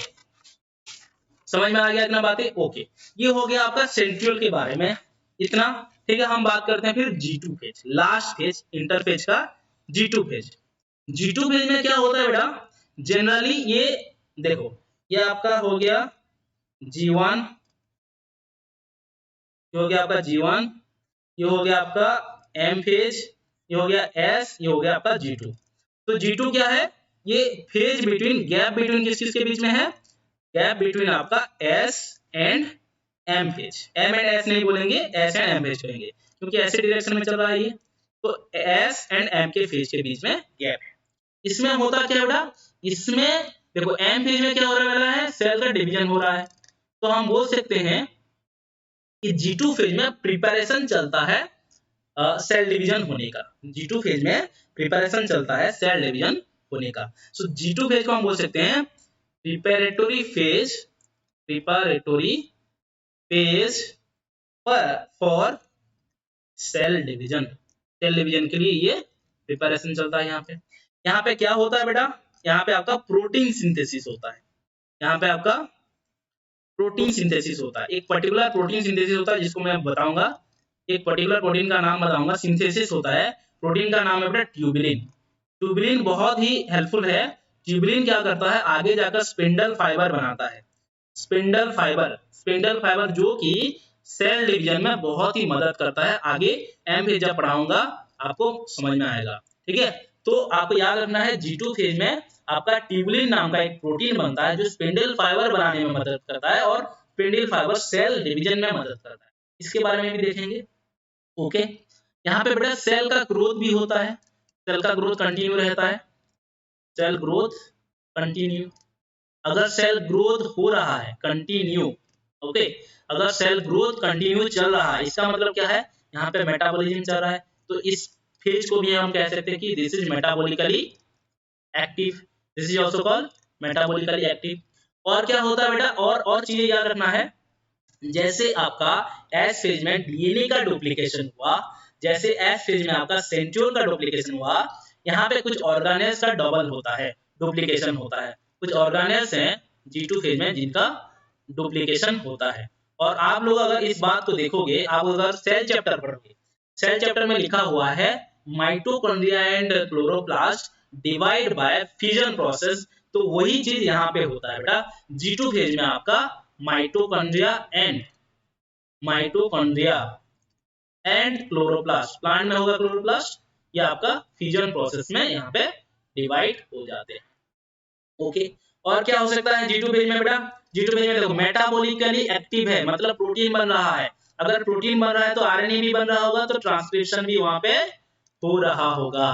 समझ में आ गया इतना बातें? ओके। ये हो गया आपका सेंट्रियोल के बारे में इतना, ठीक है। हम बात करते हैं फिर G2 phase, last phase interphase का G2 फेज। G2 फेज में क्या होता है बेटा? जनरली ये देखो, ये आपका हो गया G1, ये हो गया आपका G1, ये हो गया आपका M फेज, ये हो गया S, ये हो गया आपका G2। तो G2 क्या है? ये फेज बिटवीन, गैप बिटवीन किस के बीच में है? गैप बिटवीन आपका S and M phase. M and S नहीं बोलेंगे, S एंड M फेज कहेंगे, क्योंकि ऐसे डायरेक्शन में चल रहा है ये। तो S एंड M के फेज के बीच में गैप है। इसमें होता क्या बेटा? इसमें देखो एम फेज में क्या हो रहा है? सेल का डिवीजन हो रहा है। तो हम बोल सकते हैं कि G2 फेज में प्रिपरेशन चलता है सेल डिवीजन होने का। G2 फेज में प्रिपरेशन चलता है सेल डिवीजन होने का। सो G2 फेज को हम बोल सकते हैं preparatory phase, for cell division. Cell division के लिए ये प्रिपरेशन चलता है। यहाँ पे क्या होता है बेटा? यहाँ पे आपका प्रोटीन सिंथेसिस होता है, यहाँ पे आपका प्रोटीन सिंथेसिस होता है, एक पर्टिकुलर प्रोटीन सिंथेसिस होता है जिसको मैं बताऊंगा, एक पर्टिकुलर प्रोटीन का नाम बताऊंगा, सिंथेसिस होता है, प्रोटीन का नाम है बेटा ट्यूबुलिन। ट्यूबुलिन बहुत ही हेल्पफुल है। ट्यूबुलिन क्या करता है, आगे जाकर स्पिंडल फाइबर बनाता है, स्पिंडल फाइबर जो कि सेल डिवीजन में बहुत ही मदद करता है। आगे एम फेज जब पढ़ाऊंगा आपको समझ में आएगा, ठीक है। तो आपको याद रखना है G2 फेज में आपका ट्यूबुलिन नाम का एक प्रोटीन बनता है जो स्पिंडल फाइबर बनाने में मदद करता है और स्पिंडल फाइबर सेल डिवीजन में मदद करता है। इसके बारे में भी देखेंगे। ओके, यहाँ पे बेटा सेल का ग्रोथ भी होता है, सेल का ग्रोथ कंटिन्यू रहता है, सेल ग्रोथ कंटिन्यू। अगर सेल ग्रोथ हो रहा है कंटिन्यू, ओके, अगर सेल ग्रोथ कंटिन्यू चल रहा है इसका मतलब क्या है, यहाँ पे मेटाबॉलिज्म चल रहा है, तो इस फेज को भी हम कह सकते हैं कि this is metabolically active, this is also called metabolically active. और क्या होता है बेटा, और चीजें याद रखना है, जैसे आपका एस फेज में डीएनए का डुप्लीकेशन हुआ, जैसे एस फेज में आपका सेंट्रियोल का डुप्लीकेशन हुआ, यहाँ पे कुछ ऑर्गेनेल्स का डबल होता है, डुप्लीकेशन होता है। कुछ ऑर्गेनेल्स हैं G2 फेज में जिनका डुप्लीकेशन होता है। और आप लोग अगर इस बात को देखोगे, आप अगर सेल चैप्टर पढ़ोगे, सेल चैप्टर में लिखा हुआ है mitochondria and chloroplast divide by fission process, तो वही चीज यहाँ पे होता है बेटा। G2 फेज में आपका माइटोकॉन्ड्रिया एंड क्लोरोप्लास्ट, प्लांट में होगा क्लोरोप्लास्ट, या आपका फिजन प्रोसेस में यहाँ पे डिवाइड हो जाते हैं। ओके, और क्या हो सकता है G2 फेज में बेटा, G2 फेज में देखो मेटाबॉलिकली एक्टिव है, मतलब प्रोटीन बन रहा है। अगर प्रोटीन बन रहा है तो आरएनए भी बन रहा होगा, तो ट्रांसक्रिप्शन भी वहां पे हो रहा होगा।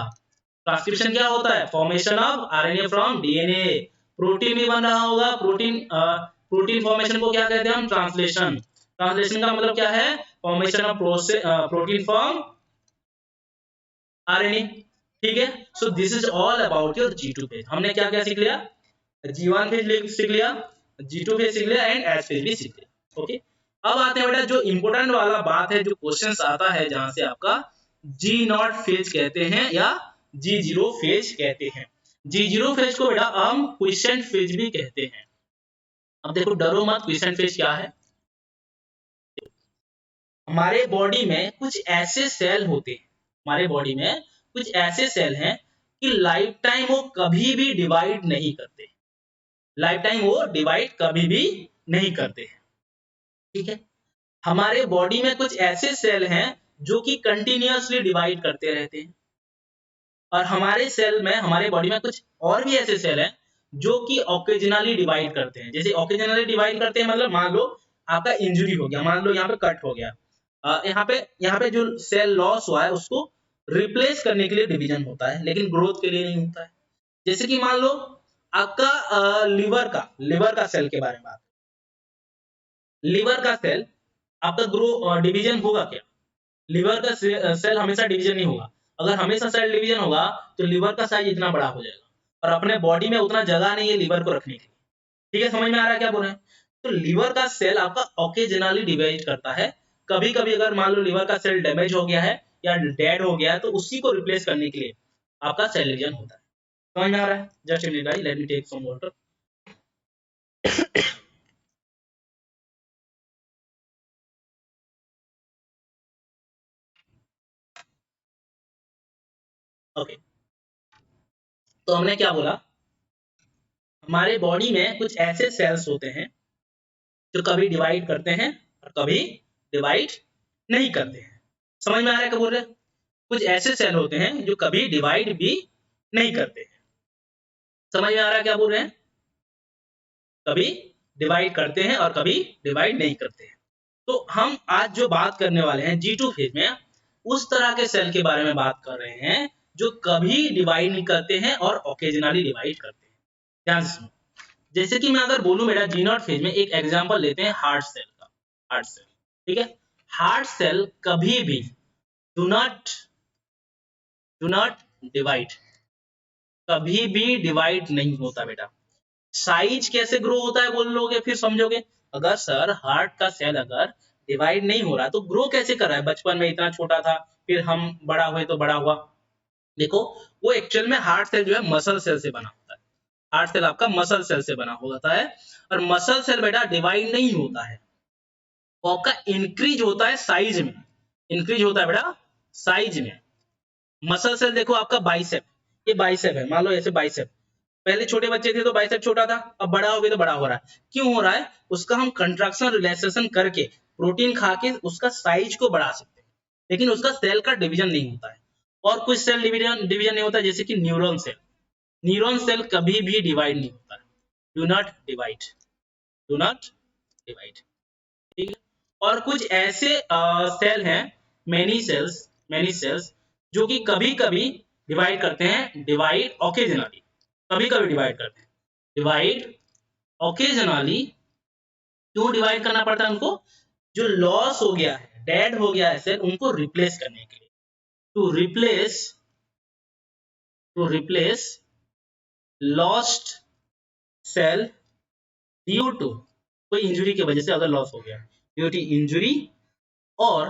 ट्रांसक्रिप्शन क्या होता है, formation of RNA from DNA. Protein भी बन रहा होगा, प्रोटीन फॉर्मेशन को क्या कहते हैं हम, ट्रांसलेशन। ट्रांसलेशन का मतलब क्या है, formation of protein from RNA, ठीक है। So this is all about your G2 phase. हमने क्या क्या सीख लिया, G1 फेज सीख लिया, G2 फेज सीख लिया एंड एस फेज भी सीख लिया। ओके, अब आते हैं बेटा जो इंपॉर्टेंट वाला बात है, जो क्वेश्चंस आता है जहां से आपका G0 फेज कहते हैं या G0 फेज कहते हैं। G0 फेज को बेटा हम क्विसेंट फेज भी कहते हैं। अब देखो डरो मत, क्विसेंट फेज क्या है। हमारे बॉडी में कुछ ऐसे सेल होते हैं, हमारे बॉडी में कुछ ऐसे सेल हैं कि लाइफ टाइम वो कभी भी डिवाइड नहीं करते, लाइफ टाइम वो डिवाइड कभी भी नहीं करते, ठीक है। हमारे बॉडी में कुछ ऐसे सेल हैं जो कि कंटिन्यूअसली डिवाइड करते रहते हैं, और हमारे सेल में, हमारे बॉडी में कुछ और भी ऐसे सेल हैं जो कि ऑकेजनली डिवाइड करते हैं। जैसे ऑकेजनली डिवाइड करते हैं मतलब मान लो आपका इंजरी हो गया, मान लो यहाँ पे कट हो गया, यहाँ पे जो सेल लॉस हुआ है उसको रिप्लेस करने के लिए डिवीजन होता है, लेकिन ग्रोथ के लिए नहीं होता है। जैसे कि मान लो आपका लिवर का सेल के बारे में बात, लिवर का सेल आपका ग्रो डिवीजन होगा क्या, लिवर का सेल हमेशा डिवीजन नहीं होगा। अगर हमेशा सेल डिवीजन होगा तो लिवर का साइज इतना बड़ा हो जाएगा और अपने बॉडी में उतना जगह नहीं है लिवर को रखने की, ठीक है। समझ में आ रहा है क्या बोल रहे हैं। तो लिवर का सेल आपका ऑकेजनली डिवाइड करता है, कभी कभी अगर मान लो लिवर का सेल डैमेज हो गया है या डेड हो गया है तो उसी को रिप्लेस करने के लिए आपका सेल डिवीजन होता है। समझ में आ रहा है, just minute guys, let me take some water. Okay, तो हमने क्या बोला, हमारे बॉडी में कुछ ऐसे सेल्स होते हैं जो कभी डिवाइड करते हैं और कभी डिवाइड नहीं करते हैं। समझ में आ रहा है क्या बोल रहे हैं। कुछ ऐसे सेल होते हैं जो कभी डिवाइड भी नहीं करते हैं। समझ में आ रहा है क्या बोल रहे हैं, कभी डिवाइड करते हैं और कभी डिवाइड नहीं करते हैं। तो हम आज जो बात करने वाले हैं G2 फेज में उस तरह के सेल के बारे में बात कर रहे हैं जो कभी डिवाइड नहीं करते हैं और ओकेजनली डिवाइड करते हैं। ध्यान से सुनो, जैसे कि मैं अगर बोलूं बेटा G0 फेज में, एक एग्जांपल लेते हैं हार्ट सेल का, हार्ट सेल, ठीक है। हार्ट सेल कभी भी डू नॉट डिवाइड, कभी भी डिवाइड नहीं होता बेटा। साइज कैसे ग्रो होता है बोल लोगे फिर समझोगे। अगर सर हार्ट का सेल अगर डिवाइड नहीं हो रहा तो ग्रो कैसे कर रहा है, बचपन में इतना छोटा था फिर हम बड़ा हुए तो बड़ा हुआ। देखो वो एक्चुअल में हार्ट सेल जो है मसल सेल से बना होता है, हार्ट सेल आपका मसल सेल से बना होता है, और मसल सेल बेटा डिवाइड नहीं होता है, वो आपका इंक्रीज होता है साइज में, इंक्रीज होता है बेटा साइज में। मसल सेल देखो आपका बाइसेप, ये बाइसेप है, मान लो ऐसे बाइसेप, पहले छोटे बच्चे थे तो बाइसेप छोटा था, अब बड़ा हो गया तो बड़ा हो रहा है। क्यों हो रहा है? उसका हम कंट्रैक्शन रिलैक्सेशन करके प्रोटीन खा के उसका साइज को बढ़ा सकते हैं, लेकिन उसका सेल का डिवीजन नहीं होता है। और कुछ सेल डिवीजन नहीं होता, जैसे कि न्यूरॉन सेल, न्यूरॉन सेल कभी भी डिवाइड नहीं होता है, do not divide, do not divide, ठीक है। और कुछ ऐसे सेल हैं, मेनी सेल्स जो कि कभी कभी डिवाइड करते हैं, डिवाइड ओकेजनली, कभी कभी डिवाइड करते हैं, डिवाइड ओकेजनली। क्यों डिवाइड करना पड़ता है उनको? जो लॉस हो गया है, डेड हो गया है सेल, उनको रिप्लेस करने के लिए, to replace lost cell due to, कोई इंजुरी की वजह से अगर लॉस हो गया, ड्यू टू इंजुरी, और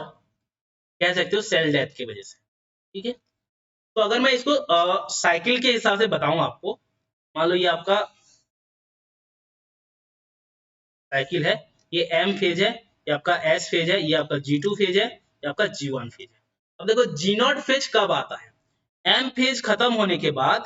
कह सकते हो सेल डेथ की वजह से, ठीक है। तो अगर मैं इसको साइकिल के हिसाब से बताऊं आपको, मान लो ये आपका साइकिल है, ये एम फेज है, ये आपका एस फेज है, ये आपका G2 फेज है, ये आपका G1 फेज है। अब देखो G0 फेज कब आता है? एम फेज खत्म होने के बाद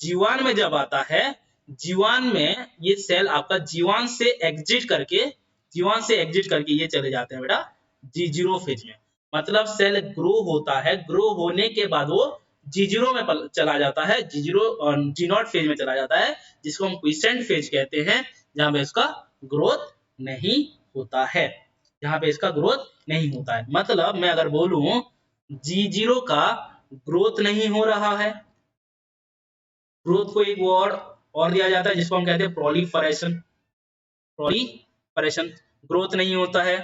G1 में जब आता है, G1 में ये सेल आपका G1 से एग्जिट करके, G1 से एग्जिट करके ये चले जाते हैं बेटा G0 फेज में। मतलब सेल ग्रो होता है, ग्रो होने के बाद वो G0 में चला जाता है, G0 और G0 फेज में चला जाता है, जिसको हम क्विसेंट फेज कहते हैं, जहां पे इसका ग्रोथ नहीं होता है, जहां पे इसका ग्रोथ नहीं होता है। मतलब मैं अगर बोलूं G0 का ग्रोथ नहीं हो रहा है, ग्रोथ को एक वर्ड और दिया जाता है जिसको हम कहते हैं प्रोलिफरेशन, प्रोलिफरेशन, ग्रोथ नहीं होता है।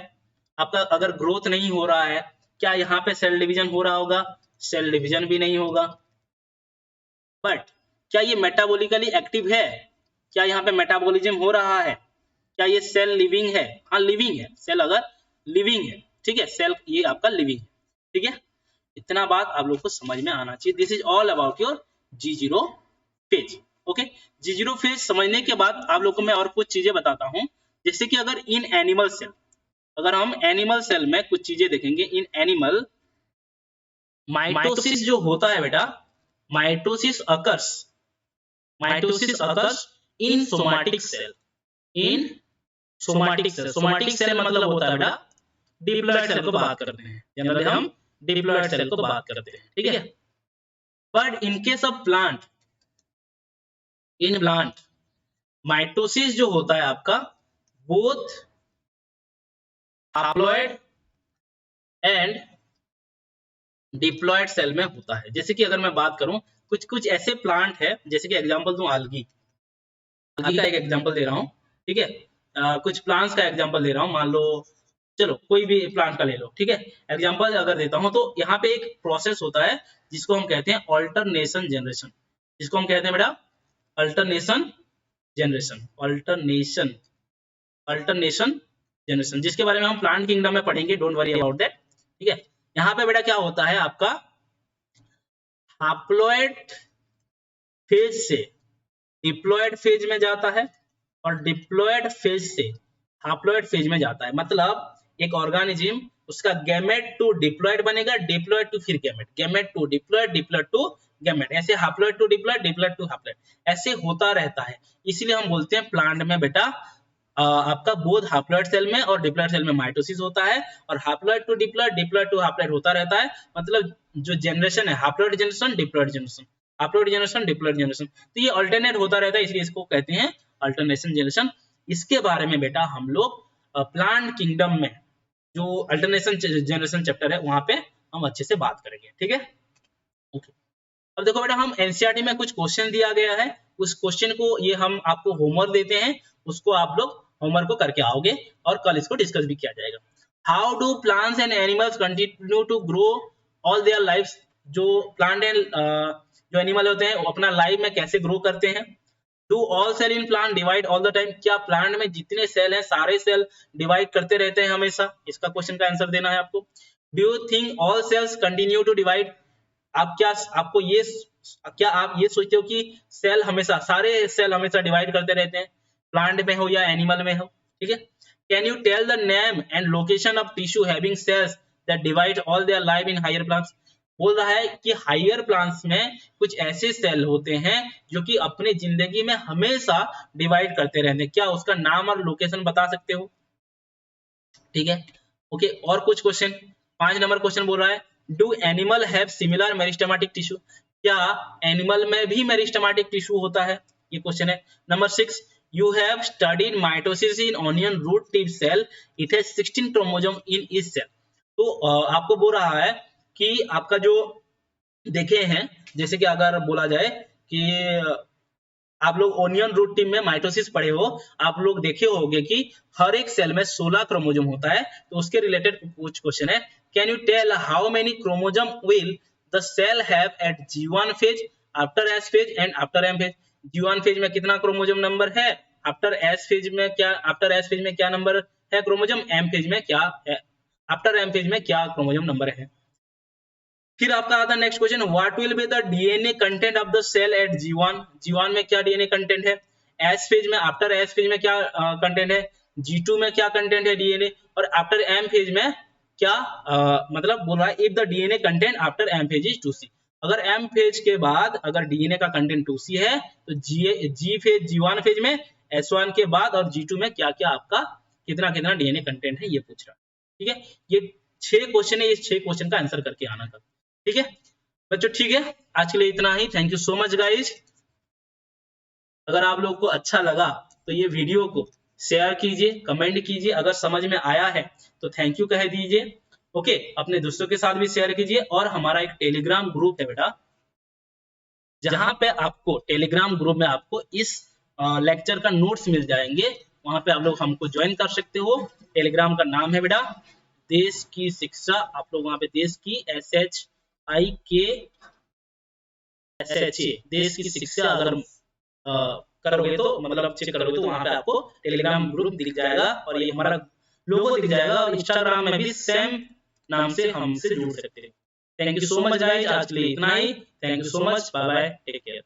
आपका अगर ग्रोथ नहीं हो रहा है, क्या यहाँ पे सेल डिवीजन हो रहा होगा? सेल डिवीजन भी नहीं होगा। बट क्या ये मेटाबॉलिकली एक्टिव है? क्या यहाँ पे मेटाबॉलिज्म हो रहा है? क्या ये सेल लिविंग है? हाँ लिविंग है, सेल अगर लिविंग है, ठीक है, सेल ये आपका लिविंग है, ठीक है। इतना बात आप लोग को समझ में आना चाहिए। This is all about your G0 phase, okay. G0 phase समझने के बाद आप लोग को मैं और कुछ चीजें बताता हूँ, जैसे कि अगर इन एनिमल सेल, अगर हम एनिमल सेल में कुछ चीजें देखेंगे, इन एनिमल माइटोसिस जो होता है बेटा, mitosis occurs in somatic cell, in somatic cell, somatic cell मतलब होता है बेटा डिप्लॉयड सेल को बात करते हैं, जनरली हम डिप्लॉयड सेल को बात करते हैं, ठीक है। But in case of plant, in plant mitosis जो होता है आपका both haploid and diploid cell में होता है। जैसे कि अगर मैं बात करूं, कुछ कुछ ऐसे प्लांट है, जैसे कि एग्जांपल दूं algae का एक एग्जांपल दे रहा हूं, ठीक है। कुछ प्लांट्स का एग्जांपल दे रहा हूं, मान लो चलो कोई भी प्लांट का ले लो, ठीक है। एग्जांपल अगर देता हूं तो यहाँ पे एक प्रोसेस होता है जिसको हम कहते हैं ऑल्टरनेशन जनरेशन, जिसको हम कहते हैं बेटा अल्टरनेशन जनरेशन, अल्टरनेशन जनरेशन, जिसके बारे में हम प्लांट किंगडम में पढ़ेंगे, डोंट वरी अबाउट दैट, ठीक है। यहाँ पे बेटा क्या होता है, आपका हैप्लॉयड फेज से डिप्लॉयड फेज में जाता है, और डिप्लॉयड फेज से हैप्लॉयड फेज में जाता है। मतलब एक ऑर्गेनिज्म उसका गैमेट टू डिप्लॉयड बनेगा, डिप्लॉयड टू फिर gamete, gamete to diploid, diploid to gamete, ऐसे haploid to diploid, diploid to haploid, ऐसे होता रहता है। इसलिए हम बोलते हैं प्लांट में बेटा आपका बोथ हैप्लॉयड सेल में और डिप्लॉयड सेल में माइटोसिस होता है, और haploid to diploid, diploid to haploid होता रहता है। मतलब जो जनरेशन है haploid generation, diploid generation, haploid generation, diploid generation, तो ये अल्टरनेट होता रहता है, इसलिए इसको कहते हैं अल्टरनेशन जनरेशन। इसके बारे में बेटा हम लोग प्लांट किंगडम में जो अल्टरनेशन जनरेशन चैप्टर है वहां पे हम अच्छे से बात करेंगे, ठीक है, ओके। अब देखो बेटा हम एनसीईआरटी में कुछ क्वेश्चन दिया गया है, उस क्वेश्चन को ये हम आपको होमवर्क देते हैं, उसको आप लोग होमवर्क को करके आओगे और कल इसको डिस्कस भी किया जाएगा। How do plants and animals continue to grow all their lives? जो प्लांट एंड जो एनिमल होते हैं वो अपना लाइफ में कैसे ग्रो करते हैं? Do all cell in plant divide all the time? क्या प्लांट में जितने सेल हैं सारे सेल डिवाइड करते रहते हैं हमेशा? इसका क्वेश्चन का आंसर देना है आपको। Do you think all cells continue to divide? आप क्या आपको ये क्या आप ये सोचते हो कि सेल हमेशा सारे सेल हमेशा डिवाइड करते रहते हैं, प्लांट में हो या एनिमल में हो, ठीक है। Can you tell the name and location of tissue having cells that divide all their life in higher plants. बोल रहा है कि हायर प्लांट्स में कुछ ऐसे सेल होते हैं जो कि अपनी जिंदगी में हमेशा डिवाइड करते रहते हैं, क्या उसका नाम और लोकेशन बता सकते हो, ठीक है। ओके, और कुछ क्वेश्चन। 5 नंबर क्वेश्चन बोल रहा है do animal have similar meristematic tissue, क्या एनिमल में भी मेरिस्टेमेटिक टिश्यू होता है, ये क्वेश्चन है। Number 6 you have studied mitosis in onion root tip cell, it has 16 chromosome in each cell. तो आपको बोल रहा है कि आपका जो देखे हैं, जैसे कि अगर बोला जाए कि आप लोग ओनियन रूट टीम में माइटोसिस पढ़े हो, आप लोग देखे होंगे कि हर एक सेल में 16 क्रोमोसोम होता है, तो उसके रिलेटेड कुछ क्वेश्चन है। Can you tell how many chromosome will the cell have at G1 phase, after S phase and after M phase. G1 phase में कितना क्रोमोसोम नंबर है, आफ्टर S फेज में क्या, आफ्टर S फेज में क्या number है chromosome, M phase में क्या है, आफ्टर M फेज में क्या क्रोमोसोम नंबर है। फिर आपका आता है next question, what will be the DNA content of the cell at G1 में क्या डीएनए कंटेंट है, एस फेज में, आफ्टर एस फेज में क्या कंटेंट है, G2 में क्या कंटेंट है डीएनए, और आफ्टर एम फेज में क्या मतलब बोल रहा है if the DNA content after M phase is 2C। अगर एम फेज के बाद अगर डीएनए का कंटेंट 2C है तो जी फेज G1 फेज में, S1 के बाद और G2 में क्या क्या आपका कितना कितना डीएनए कंटेंट है, ये पूछ रहा है, ठीक है। ये 6 क्वेश्चन है, इस 6 क्वेश्चन का आंसर करके आना था, ठीक है बच्चों, ठीक है। आज के लिए इतना ही, thank you so much guys. अगर आप लोग को अच्छा लगा तो ये वीडियो को शेयर कीजिए, कमेंट कीजिए, अगर समझ में आया है तो थैंक यू कह दीजिए, ओके। अपने दोस्तों के साथ भी शेयर कीजिए, और हमारा एक टेलीग्राम ग्रुप है बेटा, जहां पे आपको टेलीग्राम ग्रुप में आपको इस लेक्चर का नोट्स मिल जाएंगे, वहां पे आप लोग हमको ज्वाइन कर सकते हो। टेलीग्राम का नाम है बेटा देश की शिक्षा, आप लोग वहां पे देश की SHIK देश की शिक्षा अगर करोगे तो मतलब चेक करोगे तो वहां पे आपको टेलीग्राम ग्रुप दिख जाएगा, और ये हमारा लोगो दिख जाएगा, और इंस्टाग्राम में भी सेम नाम से हमसे जुड़ सकते हैं। Thank you so much guys, आज के लिए इतना ही, thank you so much, bye bye, take care.